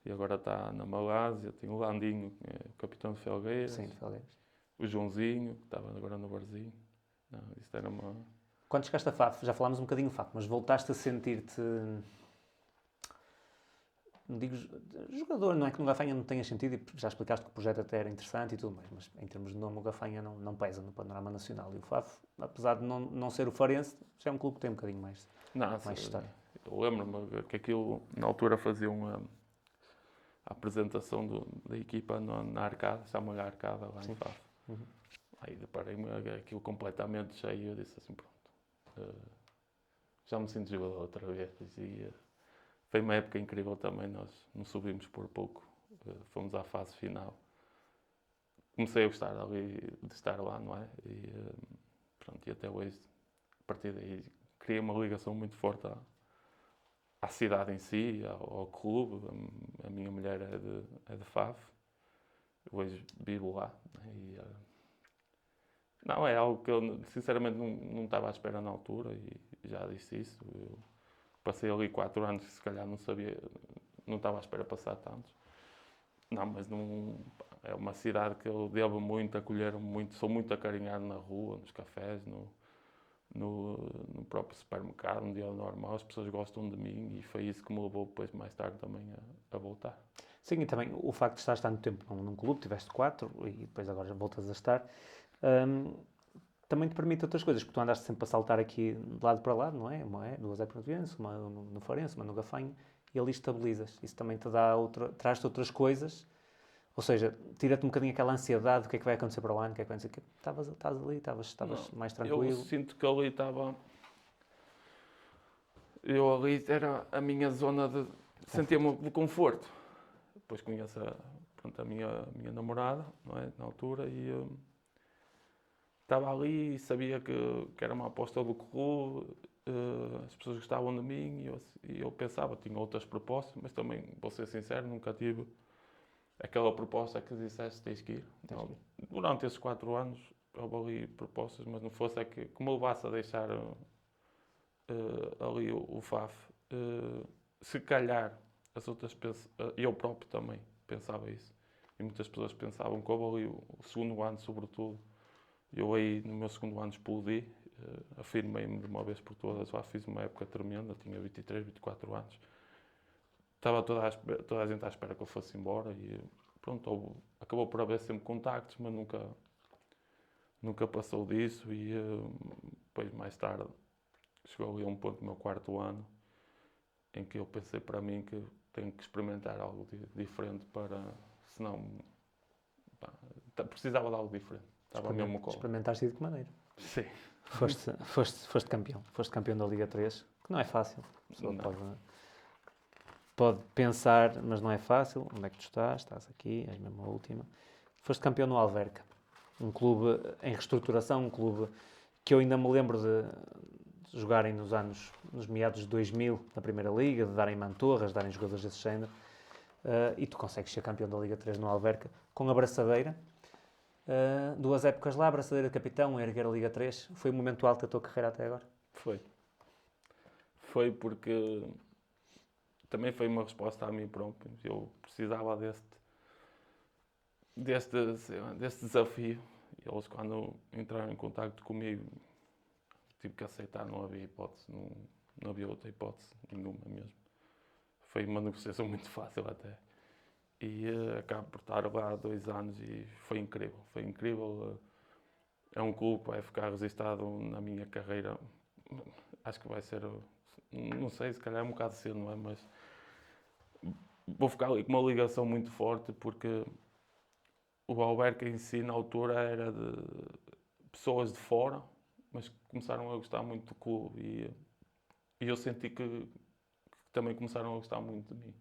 S2: e agora está na Malásia. Tenho o Landinho, que é o capitão de Felgueiras.
S1: Sim, de Felgueiras.
S2: O Joãozinho, que estava agora no Barzinho. Não, isto era uma...
S1: Quando chegaste a FAF, já falámos um bocadinho de FAF, mas voltaste a sentir-te... Não digo jogador, não é que no Gafanha não tenha sentido, e já explicaste que o projeto até era interessante e tudo mais, mas em termos de nome o Gafanha não pesa no panorama nacional. E o FAF, apesar de não ser o Farense, já é um clube que tem um bocadinho mais história.
S2: Eu lembro-me que aquilo, na altura, faziam a apresentação da equipa na Arcada, chama-lhe Arcada, lá em FAF.
S1: Uhum.
S2: Aí deparei-me aquilo completamente cheio, eu disse assim, pronto, já me sinto jogador outra vez. E foi uma época incrível também, nós não subimos por pouco, fomos à fase final. Comecei a gostar ali de estar lá, não é? E pronto, e até hoje, a partir daí, criei uma ligação muito forte à cidade em si, ao clube. A minha mulher é de Faf, hoje vivo lá. E, não, é algo que eu sinceramente não estava à espera na altura e já disse isso. Eu passei ali 4 anos que se calhar não sabia, não estava à espera de passar tantos. Não, mas não, é uma cidade que eu devo muito, acolheram muito, sou muito acarinhado na rua, nos cafés, no próprio supermercado, um dia normal, as pessoas gostam de mim e foi isso que me levou depois mais tarde também a voltar.
S1: Sim, e também o facto de estares tanto tempo num clube, tiveste 4 e depois agora já voltas a estar, também te permite outras coisas, porque tu andaste sempre a saltar aqui de lado para lado, não é? Uma é 2 é para o Vianense, uma no Farense, uma no Gafanho, e ali estabilizas. Isso também te dá traz-te outras coisas, ou seja, tira-te um bocadinho aquela ansiedade do que é que vai acontecer para o ano, o que é que vai acontecer. Estavas ali, estavas mais tranquilo.
S2: Eu sinto que ali estava... Eu ali era a minha zona de... Sentia-me de conforto. Depois conheço a minha namorada, não é? Na altura, e estava ali e sabia que era uma aposta do clube, as pessoas gostavam de mim e eu pensava, tinha outras propostas, mas também, vou ser sincero, nunca tive aquela proposta que disseste tens que ir. Então, durante esses 4 anos houve ali propostas, mas não fosse que me levasse a deixar ali o FAF, se calhar as outras pessoas, eu próprio também pensava isso. E muitas pessoas pensavam que houve ali o segundo ano, sobretudo. Eu aí, no meu segundo ano, explodi, afirmei-me de uma vez por todas. Lá fiz uma época tremenda, tinha 23, 24 anos. Estava toda a gente à espera que eu fosse embora e pronto, acabou por haver sempre contactos, mas nunca passou disso. E depois, mais tarde, chegou ali a um ponto do meu 4º ano em que eu pensei para mim que tenho que experimentar algo diferente para, senão, precisava de algo diferente. Estava mesmo colo.
S1: Experimentaste de que maneira?
S2: Sim.
S1: Foste campeão. Foste campeão da Liga 3, que não é fácil. A pessoa pode pensar, mas não é fácil. Onde é que tu estás? Estás aqui, és mesmo a última. Foste campeão no Alverca, um clube em reestruturação, um clube que eu ainda me lembro de jogarem nos meados de 2000 na Primeira Liga, de darem mantorras, de darem jogadores desse género. E tu consegues ser campeão da Liga 3 no Alverca, com a braçadeira. 2 épocas lá, braçadeira de capitão, erguer a Liga 3. Foi o momento alto da tua carreira até agora?
S2: Foi porque também foi uma resposta a mim próprio. Eu precisava deste desafio. E eles, quando entraram em contacto comigo, tive que aceitar, não havia hipótese, não havia outra hipótese nenhuma mesmo. Foi uma negociação muito fácil até. E acabo por estar lá 2 anos e foi incrível. Foi incrível. É um clube que vai ficar registado na minha carreira. Acho que vai ser, não sei, se calhar é um bocado cedo, não é? Mas vou ficar ali com uma ligação muito forte porque o Alverca em si, na altura, era de pessoas de fora, mas começaram a gostar muito do clube e eu senti que também começaram a gostar muito de mim.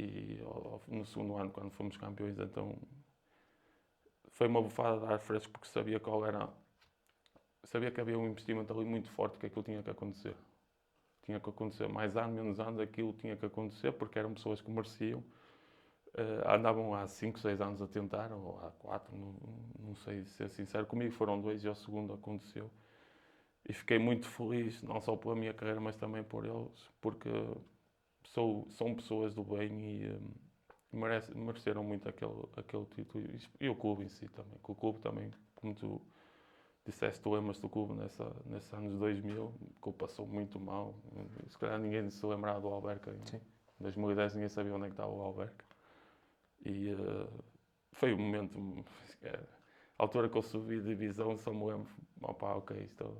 S2: E no segundo ano, quando fomos campeões, então foi uma bufada de ar fresco, porque sabia que havia um investimento ali muito forte, que aquilo tinha que acontecer. Tinha que acontecer mais ano, menos anos, aquilo tinha que acontecer, porque eram pessoas que mereciam. Andavam há 5, 6 anos a tentar, ou há 4, não sei ser sincero. Comigo foram 2 e ao segundo aconteceu. E fiquei muito feliz, não só pela minha carreira, mas também por eles, porque são pessoas do bem e mereceram muito aquele título. E o clube em si também. Que o clube também, como tu disseste, tu lembras do clube nesses anos 2000, que o passou muito mal. Se calhar ninguém se lembrava do Alverca. Em 2010 ninguém sabia onde é que estava o Alverca. E foi um momento. A altura que eu subi de divisão, só me lembro, opá, ok, isto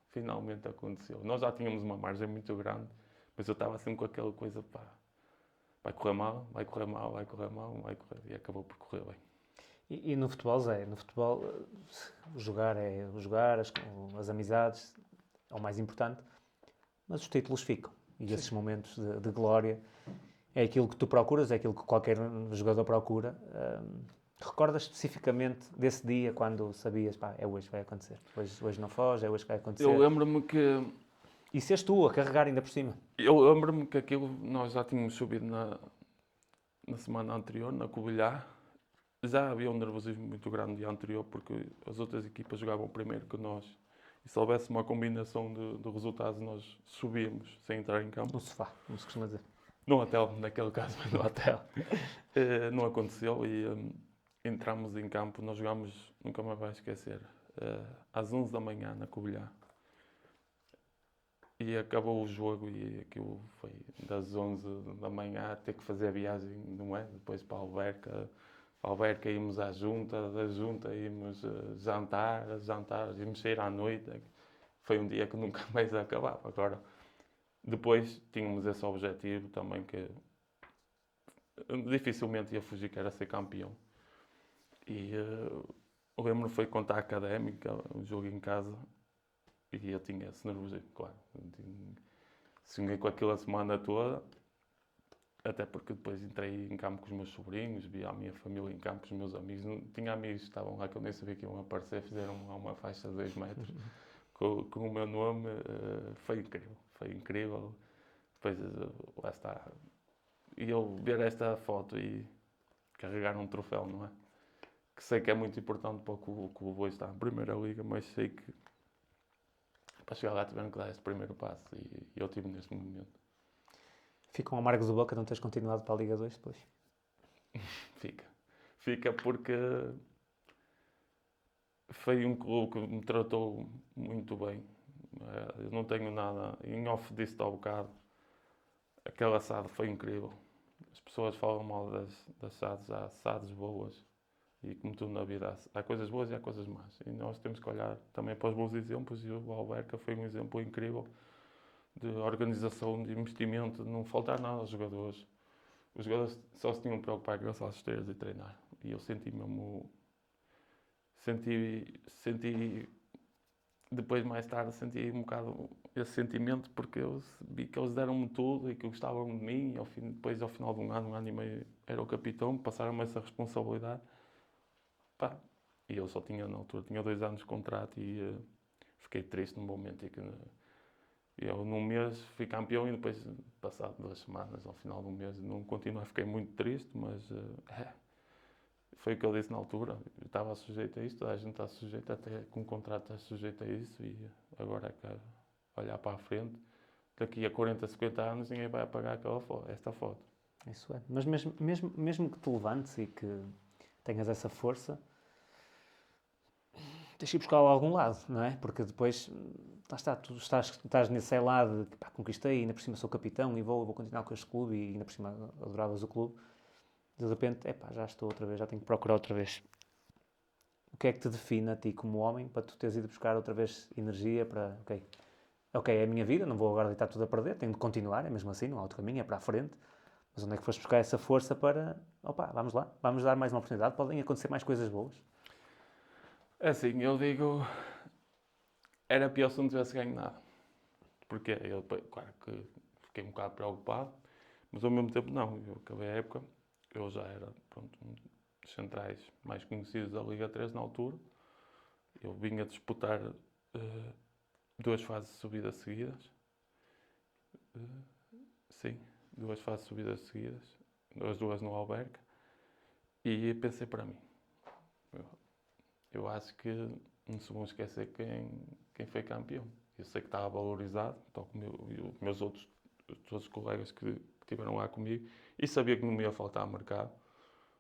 S2: finalmente aconteceu. Nós já tínhamos uma margem muito grande, mas eu estava sempre com aquela coisa, pá, vai correr mal, vai correr mal, vai correr mal, vai correr. E acabou por correr bem.
S1: E no futebol, Zé, no futebol, jogar é jogar, as amizades é o mais importante, mas os títulos ficam. E esses momentos de glória é aquilo que tu procuras, é aquilo que qualquer jogador procura. Recordas especificamente desse dia quando sabias, pá, é hoje que vai acontecer. Hoje não foge, é hoje que vai acontecer.
S2: Eu lembro-me que.
S1: E seres tu a carregar ainda por cima.
S2: Eu lembro-me que aquilo nós já tínhamos subido na semana anterior, na Covilhã. Já havia um nervosismo muito grande no dia anterior, porque as outras equipas jogavam primeiro que nós. E se houvesse uma combinação de resultados, nós subíamos sem entrar em campo.
S1: No sofá, como se costuma dizer.
S2: No hotel, naquele caso, mas no hotel. Não aconteceu e entramos em campo. Nós jogámos, nunca mais vai esquecer, às 11 da manhã na Covilhã. E acabou o jogo e aquilo foi das 11 da manhã a ter que fazer a viagem, não é? Depois para a Alverca. Para a Alverca íamos à junta, da junta íamos jantar, íamos sair à noite. Foi um dia que nunca mais acabava. Agora, depois tínhamos esse objetivo também que dificilmente ia fugir, que era ser campeão. E lembro-me foi contra a Académica, o jogo em casa, e eu tinha esse nervosismo, claro. Sonhei com aquilo a semana toda, até porque depois entrei em campo com os meus sobrinhos, vi a minha família em campo, os meus amigos. Tinha amigos que estavam lá que eu nem sabia que iam aparecer, fizeram uma faixa de 2 metros com o meu nome. Foi incrível, foi incrível. Depois, lá está. E eu ver esta foto e carregar um troféu, não é? Que sei que é muito importante para o clube hoje está na Primeira Liga, mas sei que para chegar lá tiveram que dar esse primeiro passo e eu tive neste momento.
S1: Ficam amargos do boca não teres continuado para a Liga 2 depois?
S2: Fica porque foi um clube que me tratou muito bem. Eu não tenho nada. Em off disse-te ao bocado, aquele assado foi incrível. As pessoas falam mal das SADs, há SADs boas. E como tudo na vida, há coisas boas e há coisas más. E nós temos que olhar também para os bons exemplos. E o Alverca foi um exemplo incrível de organização, de investimento, de não faltar nada aos jogadores. Os jogadores só se tinham que preocupar com as esteiras e treinar. E eu senti mesmo... Senti... Depois, mais tarde, senti um bocado esse sentimento, porque eu vi que eles deram-me tudo e que gostavam de mim. E depois, ao final de um ano e meio, era o capitão, passaram-me essa responsabilidade. Pá. E eu só tinha, na altura, tinha 2 anos de contrato e fiquei triste no momento em que eu num mês fui campeão e depois, passado 2 semanas, ao final do mês, não continuei, fiquei muito triste, mas foi o que eu disse na altura. Eu estava sujeito a isto, toda a gente está sujeito, até com o contrato está sujeito a isso e agora é que olhar para a frente, daqui a 40, 50 anos ninguém vai apagar esta foto.
S1: Isso é. Mas mesmo que te levantes e que tenhas essa força, tens que ir buscá-lo a algum lado, não é? Porque depois, lá está, tu estás nesse lado de, pá, conquistei, ainda por cima sou capitão e vou continuar com este clube e ainda por cima adoravas o clube. De repente, já estou outra vez, já tenho que procurar outra vez. O que é que te define a ti como homem para tu teres ido buscar outra vez energia para, ok, é a minha vida, não vou agora deitar tudo a perder, tenho de continuar, é mesmo assim, não há outro caminho, é para a frente. Mas onde é que foste buscar essa força para, vamos lá, vamos dar mais uma oportunidade, podem acontecer mais coisas boas?
S2: É assim, eu digo, era pior se não tivesse ganho nada. Porque eu, claro que fiquei um bocado preocupado, Mas ao mesmo tempo não, eu acabei a época, eu já era, pronto, um dos centrais mais conhecidos da Liga 3 na altura. Eu vinha disputar 2 fases de subida seguidas. Sim, 2 fases de subida seguidas, as 2 no Alberca. E pensei para mim, eu acho que não se vão esquecer quem foi campeão. Eu sei que estava valorizado, tal como os meus outros todos os colegas que estiveram lá comigo, e sabia que não me ia faltar mercado.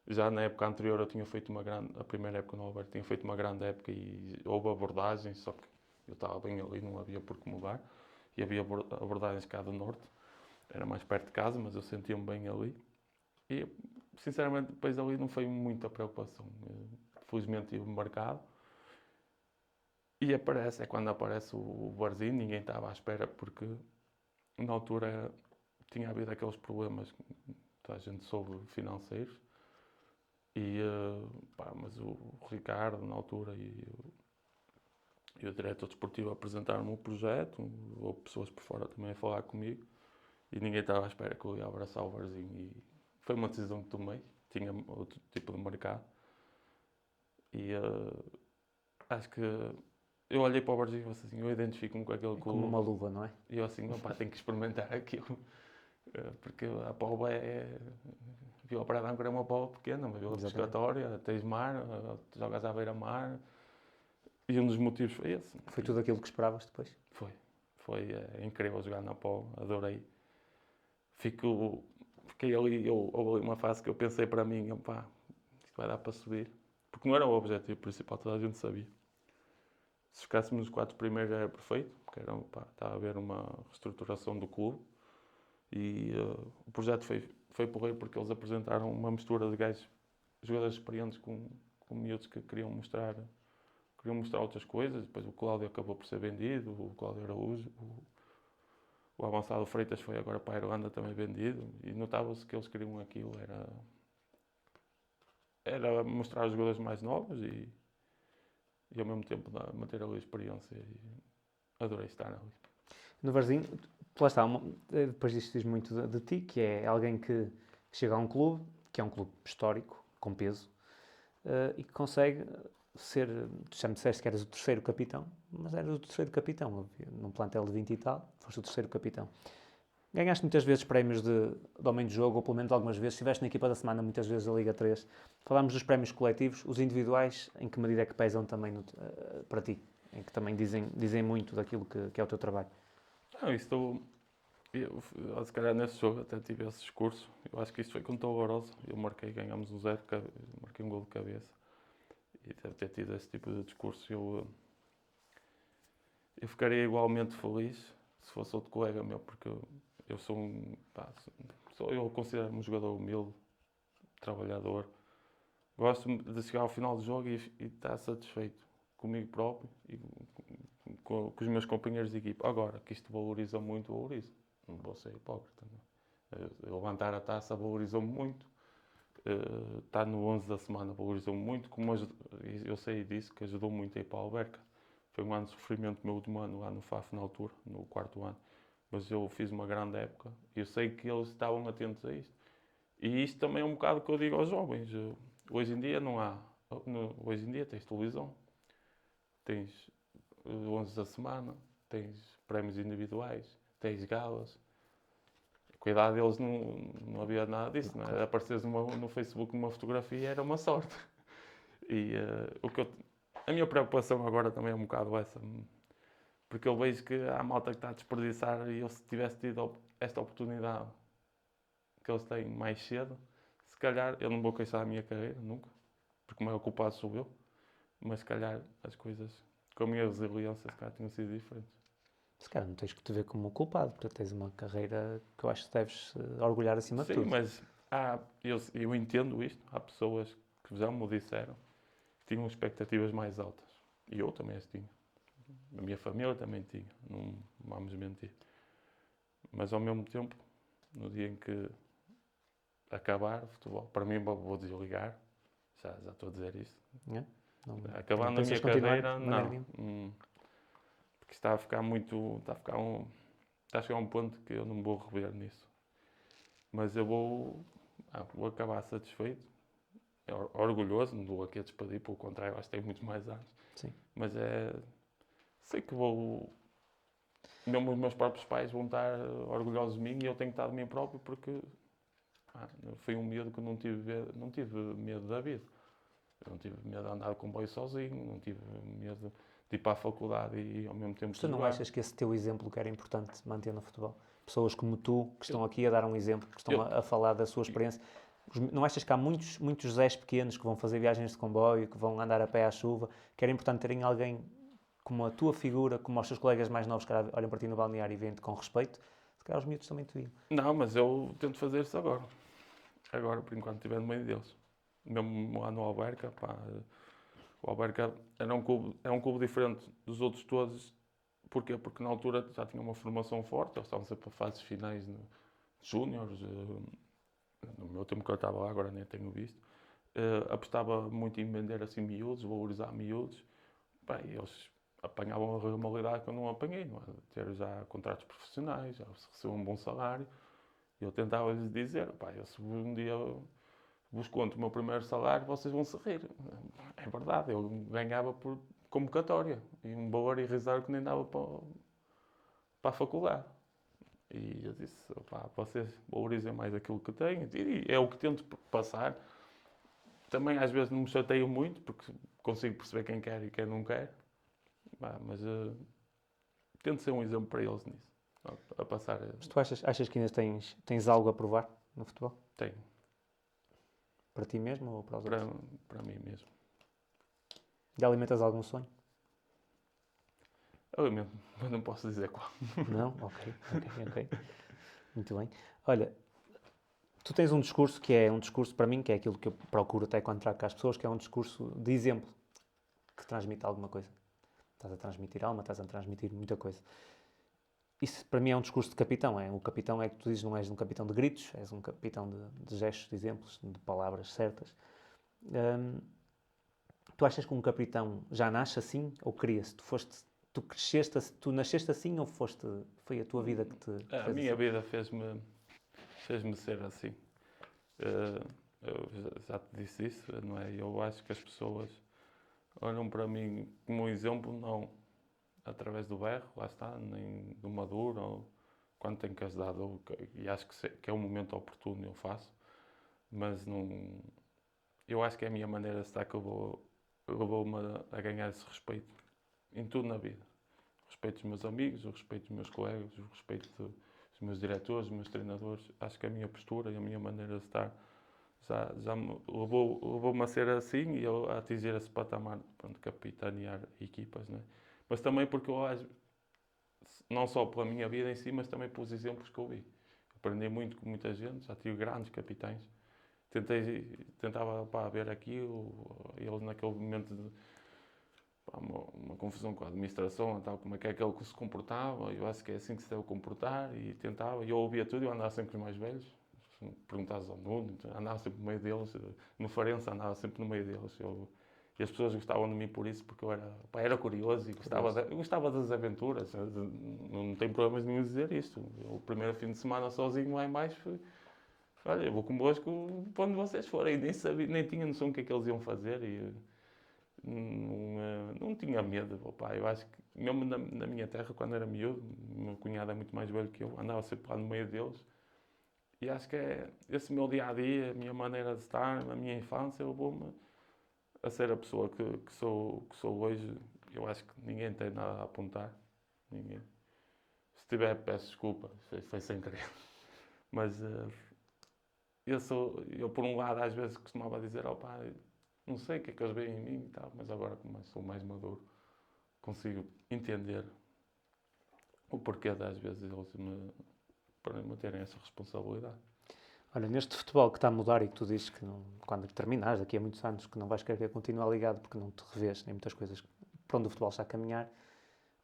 S2: Já na época anterior eu tinha feito a primeira época no Alberto, tinha feito uma grande época e houve abordagens, só que eu estava bem ali, não havia por que mudar. E havia abordagens cá do Norte, era mais perto de casa, mas eu sentia-me bem ali. E, sinceramente, depois ali não foi muita preocupação. Felizmente tive marcado. E é quando aparece o Barzinho, ninguém estava à espera, porque na altura tinha havido aqueles problemas, toda a gente soube, financeiros. E, mas o Ricardo, na altura, e o diretor desportivo apresentaram-me o projeto, houve pessoas por fora também a falar comigo, e ninguém estava à espera que eu ia abraçar o Barzinho. E foi uma decisão que tomei, tinha outro tipo de mercado. E acho que eu olhei para o Barzinho e falei assim, eu identifico-me com aquele clube.
S1: Como uma luva, não é?
S2: E eu assim, opá, tenho que experimentar aquilo. Porque a Póvoa Vila Praia de Âncora é uma Póvoa pequena, uma vila pescatória, tens mar, jogas à beira-mar. E um dos motivos foi esse.
S1: Foi tudo aquilo que esperavas depois?
S2: Foi incrível jogar na Póvoa, adorei. Fiquei ali, houve ali uma fase que eu pensei para mim, opá, isto vai dar para subir. Porque não era o objetivo principal, toda a gente sabia. Se ficássemos nos 4 primeiros já era perfeito, porque estava a haver uma reestruturação do clube. E o projeto foi porreiro porque eles apresentaram uma mistura de gajos, jogadores experientes com miúdos que queriam mostrar outras coisas. Depois o Cláudio acabou por ser vendido, o Cláudio Araújo, o avançado Freitas foi agora para a Irlanda também vendido. E notava-se que eles queriam aquilo, era mostrar os jogadores mais novos e ao mesmo tempo manter ali a experiência. E adorei estar ali.
S1: No Varzinho, lá está, depois disto diz muito de ti, que é alguém que chega a um clube, que é um clube histórico, com peso, e que consegue ser, tu já me disseste que eras o terceiro capitão, mas eras o terceiro capitão, num plantel de 20 e tal, foste o terceiro capitão. Ganhaste muitas vezes prémios de homem de jogo, ou pelo menos algumas vezes, estiveste na equipa da semana muitas vezes da Liga 3. Falámos dos prémios coletivos, os individuais, em que medida é que pesam também para ti? Em que também dizem muito daquilo que é o teu trabalho.
S2: Se calhar nesse jogo até tive esse discurso. Eu acho que isto foi contra o Lourosa. Eu ganhámos um 0, marquei um gol de cabeça. E deve ter tido esse tipo de discurso. Eu ficaria igualmente feliz se fosse outro colega meu, porque eu sou eu considero-me um jogador humilde, trabalhador. Gosto de chegar ao final do jogo e estar satisfeito comigo próprio e com os meus companheiros de equipa. Agora, que isto valoriza muito, valoriza. Não vou ser hipócrita. Não. Levantar a taça valorizou-me muito. Estar no 11 da semana valorizou-me muito. Eu sei disso, que ajudou muito a ir para a Alberca. Foi um ano de sofrimento meu último ano lá no FAF na altura, no 4º ano. Mas eu fiz uma grande época. Eu sei que eles estavam atentos a isto. E isto também é um bocado que eu digo aos jovens. Hoje em dia não há. Hoje em dia tens televisão, tens 11 da semana, tens prémios individuais, tens galas. Com a idade deles não havia nada disso. Não é? Apareceres no Facebook numa fotografia era uma sorte. E a minha preocupação agora também é um bocado essa. Porque eu vejo que há malta que está a desperdiçar e eu, se tivesse tido esta oportunidade que eles têm mais cedo, se calhar eu não vou queixar a minha carreira, nunca. Porque o maior culpado sou eu. Mas se calhar as coisas, com a minha resiliência, se calhar tinham sido diferentes.
S1: Se calhar não tens que te ver como culpado, porque tens uma carreira que eu acho que deves orgulhar acima de tudo.
S2: Sim, mas eu entendo isto. Há pessoas que já me disseram que tinham expectativas mais altas. E eu também as tinha. A minha família também tinha. Não vamos mentir. Mas ao mesmo tempo, no dia em que acabar o futebol, para mim vou desligar. Já estou a dizer isto.
S1: É?
S2: Acabando a minha carreira, não. Porque está a ficar muito. Está a chegar a um ponto que eu não me vou rever nisso. Mas eu vou acabar satisfeito, orgulhoso, não vou aqui a despedir, pelo contrário, acho que tenho muitos mais anos.
S1: Sim.
S2: Mas sei que mesmo os meus próprios pais vão estar orgulhosos de mim e eu tenho que estar de mim próprio porque foi um medo que eu não tive medo da vida. Eu não tive medo de andar de comboio sozinho, não tive medo de ir para a faculdade e ao mesmo tempo
S1: Mas tu não
S2: jogar.
S1: achas que esse teu exemplo que era importante manter no futebol? Pessoas como tu, que estão aqui a dar um exemplo, que estão a falar da sua experiência. Não achas que há muitos Zés pequenos que vão fazer viagens de comboio, que vão andar a pé à chuva, que era importante terem alguém como a tua figura, como os teus colegas mais novos que olham para ti no balneário e veem-te com respeito? Se calhar os miúdos também te viam.
S2: Não, mas eu tento fazer isso agora. Agora, por enquanto, estiver no meio deles. Mesmo lá no Alberca, pá, o Alberca é um clube diferente dos outros todos. Porquê? Porque na altura já tinha uma formação forte, eles estavam sempre a fases finais de júniores. No meu tempo que eu estava lá, agora nem tenho visto. Apostava muito em vender assim miúdos, valorizar miúdos. Bem, eles apanhavam a realidade que eu não apanhei, não é? Ter já contratos profissionais, já receber um bom salário. Eu tentava-lhes dizer, pá, eu se um dia vos conto o meu primeiro salário, vocês vão se rir. É verdade, eu ganhava por convocatória e um valor irrisório que nem dava para a faculdade. E eu disse, pá, vocês valorizem mais aquilo que têm e é o que tento passar. Também às vezes não me chateio muito, porque consigo perceber quem quer e quem não quer, mas tento ser um exemplo para eles nisso, a passar.
S1: Mas tu achas que ainda tens algo a provar no futebol?
S2: Tenho,
S1: Para ti mesmo ou para os outros?
S2: para mim mesmo.
S1: Já alimentas algum sonho?
S2: Alimento, mas não posso dizer qual.
S1: Não? Ok. Muito bem. Olha, tu tens um discurso que é um discurso, para mim, que é aquilo que eu procuro até quando trago cá as pessoas, que é um discurso de exemplo, que transmite alguma coisa. Estás a transmitir alma, estás a transmitir muita coisa. Isso, para mim, é um discurso de capitão. O capitão é que tu dizes, não és um capitão de gritos, és um capitão de gestos, de exemplos, de palavras certas. Tu achas que um capitão já nasce assim ou cria-se? Tu cresceste, tu nasceste assim ou foi a tua vida que te
S2: A
S1: fez
S2: minha
S1: assim?
S2: vida fez-me ser assim. Eu já te disse isso, não é? Eu acho que as pessoas olham para mim como um exemplo, não através do berro, lá está, nem do maduro, ou quando tenho que ajudar, e acho que é um momento oportuno, eu faço, mas não. Eu acho que é a minha maneira de estar que levou-me a ganhar esse respeito em tudo na vida. O respeito dos meus amigos, o respeito dos meus colegas, o respeito dos meus diretores, dos meus treinadores. Acho que a minha postura e a minha maneira de estar já me levou-me a ser assim e eu a atingir esse patamar de capitanear equipas, né? Mas também porque eu, não só pela minha vida em si, mas também pelos exemplos que eu vi. Aprendi muito com muita gente, já tive grandes capitães. Tentava ver aquilo, eles naquele momento de uma confusão com a administração, tal, como é que ele se comportava, eu acho que é assim que se deve comportar, e tentava, e eu ouvia tudo, eu andava sempre com os mais velhos, perguntasse ao Nuno, andava sempre no meio deles, no Farense andava sempre no meio deles, e as pessoas gostavam de mim por isso, porque eu era curioso e gostava das aventuras, não tenho problemas nenhum em dizer isto. O primeiro fim de semana sozinho lá em baixo, olha, eu vou convosco para onde vocês forem, nem tinha noção do que é que eles iam fazer, e não tinha medo. Opa, eu acho que, mesmo na minha terra, quando era miúdo, o meu cunhado é muito mais velho que eu, andava sempre lá no meio deles. E acho que é esse meu dia a dia, a minha maneira de estar, a minha infância, levou-me a ser a pessoa que sou hoje. Eu acho que ninguém tem nada a apontar. Ninguém. Se tiver, peço desculpa, foi sem querer. Mas eu, por um lado, às vezes costumava dizer ao pai. Não sei o que é que eles veem em mim e tal, mas agora, como sou mais maduro, consigo entender o porquê das vezes eles me terem essa responsabilidade.
S1: Olha, neste futebol que está a mudar e que tu dizes que quando terminares, daqui a muitos anos, que não vais querer continuar ligado porque não te revês nem muitas coisas para onde o futebol está a caminhar,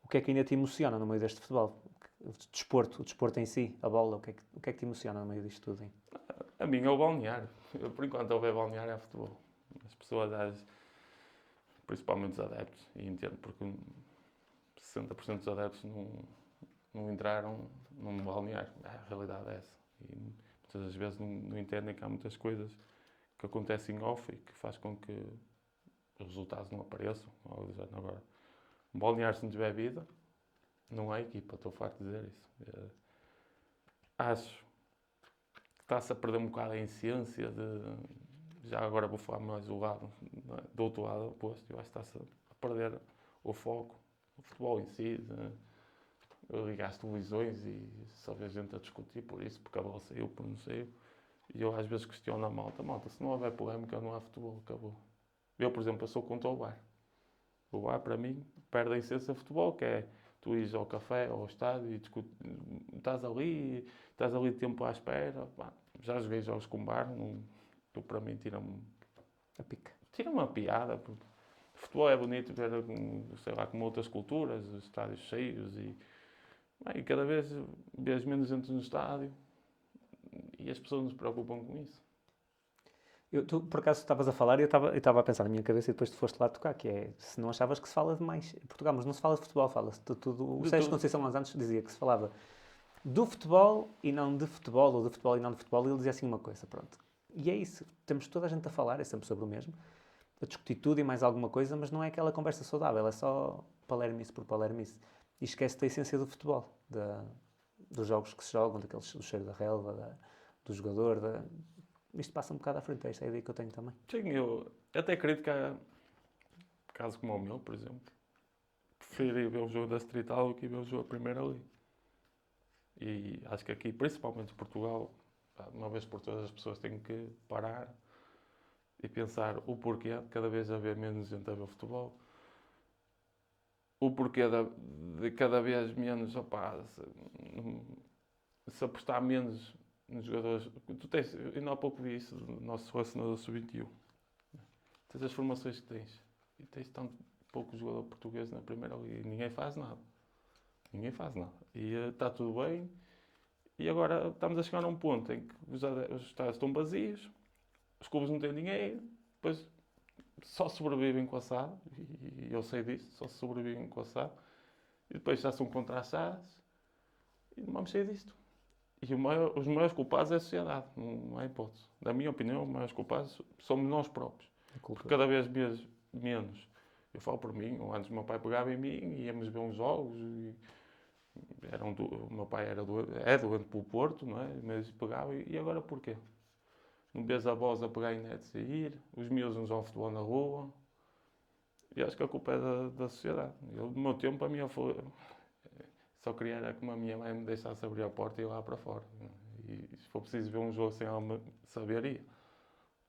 S1: o que é que ainda te emociona no meio deste futebol? O desporto em si, a bola, o que é que te emociona no meio disto tudo? Hein?
S2: A mim é o balneário. Por enquanto, eu vejo balneário é futebol. As pessoas, principalmente os adeptos, e entendo porque 60% dos adeptos não entraram num balneário. A realidade é essa. E muitas das vezes não entendem que há muitas coisas que acontecem off e que faz com que os resultados não apareçam. Agora, um balneário se não tiver vida, não há equipa, estou farto de dizer isso. Acho que está-se a perder um bocado a essência de... Já agora vou falar mais do lado, do outro lado oposto. Eu acho que está-se a perder o foco, o futebol em si. Ligar as televisões e só ver gente a discutir por isso, porque a bola saiu, por não saiu. E eu às vezes questiono a malta, se não houver polémica não há futebol, acabou. Eu, por exemplo, eu sou contra o VAR. O VAR, para mim, perde a essência do futebol, que é tu ires ao café, ao estádio e estás ali tempo à espera. Pá, já joguei jogos com VAR, tu para mim tira-me
S1: A pica.
S2: uma piada. Porque o futebol é bonito ver, sei lá, como outras culturas, os estádios cheios e cada vez vês menos gente no estádio e as pessoas não se preocupam com isso.
S1: Tu, por acaso, estavas a falar e eu estava a pensar na minha cabeça e depois tu foste lá tocar, que é, se não achavas que se fala demais em Portugal, mas não se fala de futebol, fala-se de tudo. O Sérgio Conceição anos antes dizia que se falava do futebol e não de futebol, ou de futebol e não de futebol, e ele dizia assim uma coisa, pronto. E é isso, temos toda a gente a falar, é sempre sobre o mesmo, a discutir tudo e mais alguma coisa, mas não é aquela conversa saudável, é só palermice por palermice. E esquece da essência do futebol, dos jogos que se jogam, do cheiro da relva, do jogador, isto passa um bocado à frente, esta é a ideia que eu tenho também.
S2: Sim, eu até acredito que há casos como o meu, por exemplo. Prefiro ir ver o jogo da Distrital do que ir ver o jogo da Primeira Liga. E acho que aqui, principalmente em Portugal, uma vez por todas as pessoas têm que parar e pensar o porquê de cada vez haver menos gente a ver futebol. O porquê de cada vez menos, se apostar menos nos jogadores. Ainda há pouco vi isso do nosso selecionador sub-21. Tens as formações que tens e tens tão pouco jogador português na Primeira Liga e ninguém faz nada. Ninguém faz nada. E está tudo bem. E agora estamos a chegar a um ponto em que os estádios estão vazios, os clubes não têm dinheiro, depois só sobrevivem com a SAD, e eu sei disso, só sobrevivem com a SAD, e depois já são contra as SADs, e não vamos sair disto. E os maiores culpados é a sociedade, não há hipótese. Na minha opinião, os maiores culpados somos nós próprios. Porque cada vez menos, eu falo por mim, antes o meu pai pegava em mim e íamos ver uns jogos, e o meu pai é doente pelo Porto, não é? Mas pegava, e agora porquê? Não vês avós a pegar em netos e ir, os miúdos não jogam futebol na rua, e acho que a culpa é da sociedade. Eu, no meu tempo, a minha foi... Só queria era que a minha mãe me deixasse abrir a porta e ir lá para fora. E se for preciso ver um jogo sem ela saber, ia.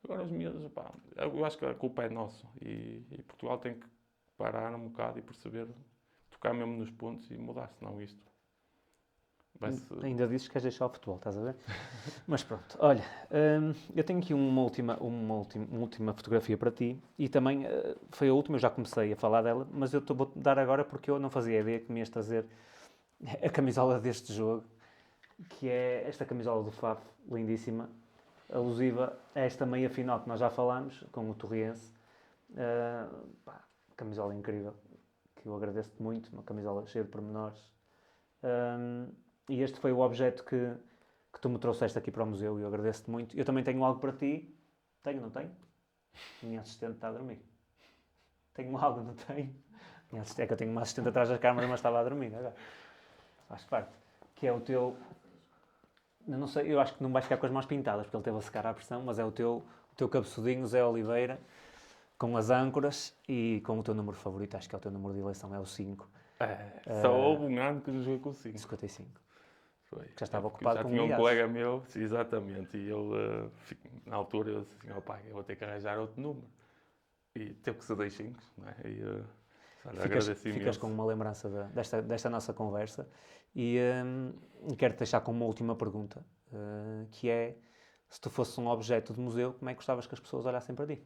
S2: Agora os miúdos, eu acho que a culpa é nossa. E Portugal tem que parar um bocado e perceber, tocar mesmo nos pontos e mudar, senão isto vai-se...
S1: Ainda dizes que queres deixar o futebol, estás a ver? Mas pronto, olha, eu tenho aqui uma última fotografia para ti e também foi a última, eu já comecei a falar dela, mas vou-te dar agora porque eu não fazia ideia que me ias trazer a camisola deste jogo, que é esta camisola do Faf, lindíssima, alusiva a esta meia-final que nós já falámos, com o Torriense. Camisola incrível, que eu agradeço-te muito, uma camisola cheia de pormenores. E este foi o objeto que tu me trouxeste aqui para o museu e eu agradeço-te muito. Eu também tenho algo para ti. Tenho, não tenho? Minha assistente está a dormir. Tenho algo, não tenho? É que eu tenho uma assistente atrás das câmaras, mas estava a dormir agora. Faz parte. Que é o teu... Eu não sei, eu acho que não vais ficar com as mãos pintadas, porque ele teve a secar à pressão, mas é o teu cabeçudinho, Zé Oliveira, com as âncoras e com o teu número favorito, acho que é o teu número de eleição, é o 5.
S2: Só houve um ano que eu joguei com 5.
S1: 55.
S2: Foi.
S1: Que já estava ocupado
S2: já
S1: com
S2: tinha um
S1: milhares.
S2: colega meu, exatamente, e ele, na altura, eu disse assim, pai, eu vou ter que arranjar outro número. E teve que ser 2 5, não é? E
S1: ficas com uma lembrança desta nossa conversa e quero-te deixar com uma última pergunta, que é, se tu fosses um objeto de museu, como é que gostavas que as pessoas olhassem para ti?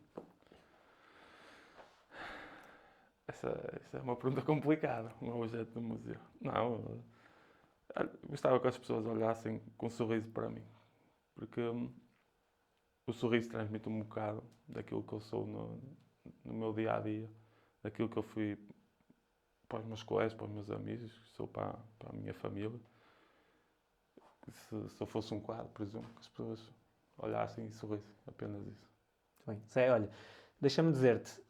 S2: Essa é uma pergunta complicada, um objeto de museu. Não, gostava que as pessoas olhassem com um sorriso para mim, porque o sorriso transmite um bocado daquilo que eu sou no meu dia-a-dia, daquilo que eu fui para os meus colegas, para os meus amigos, que sou para a minha família. se eu fosse um quadro, por exemplo, que as pessoas olhassem e sorrissem, apenas isso.
S1: Bem, Zé, olha, deixa-me dizer-te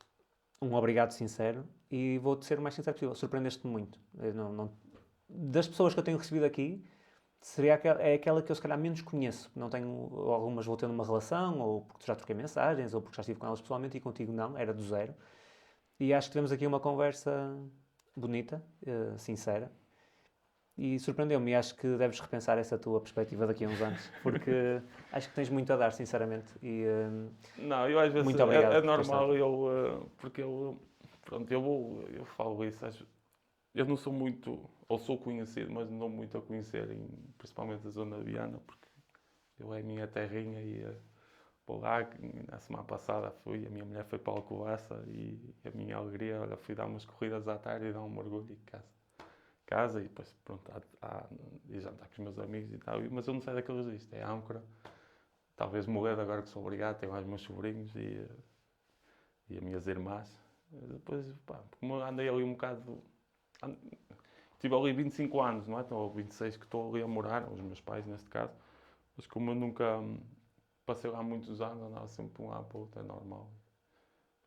S1: um obrigado sincero e vou-te ser o mais sincero possível. Surpreendeste-me muito. Eu das pessoas que eu tenho recebido aqui, é aquela que eu se calhar menos conheço. Não tenho, algumas vou tendo uma relação, ou porque já troquei mensagens, ou porque já estive com elas pessoalmente, e contigo não, era do zero. E acho que tivemos aqui uma conversa bonita, sincera, e surpreendeu-me. E acho que deves repensar essa tua perspectiva daqui a uns anos, porque acho que tens muito a dar, sinceramente. E
S2: Não, eu às vezes
S1: muito obrigado
S2: é
S1: por teres
S2: normal,
S1: estado.
S2: porque pronto, eu falo isso, eu não sou muito, ou sou conhecido, mas não muito a conhecer, principalmente a zona de Viana, porque eu é a minha terrinha e vou lá, na semana passada fui, a minha mulher foi para Alcobaça e a minha alegria, olha, fui dar umas corridas à tarde e dar um mergulho em casa e depois, pronto, e jantar com os meus amigos e tal, mas eu não saio daqueles disto, é âncora, talvez morrer agora que sou obrigado, tenho lá os meus sobrinhos e as minhas irmãs, depois, pá, como andei ali um bocado, tive ali 25 anos, não é? Ou 26 que estou ali a morar, os meus pais neste caso, mas como eu nunca passei lá muitos anos, andava sempre de um lado para o outro, é normal.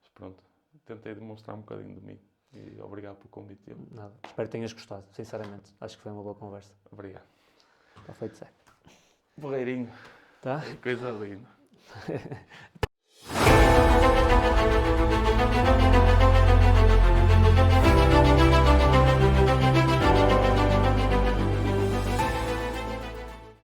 S2: Mas pronto, tentei demonstrar um bocadinho de mim e obrigado pelo convite.
S1: Nada. Espero que tenhas gostado, sinceramente. Acho que foi uma boa conversa.
S2: Obrigado.
S1: Está feito, Zé.
S2: Borreirinho,
S1: Tá?
S2: coisa linda.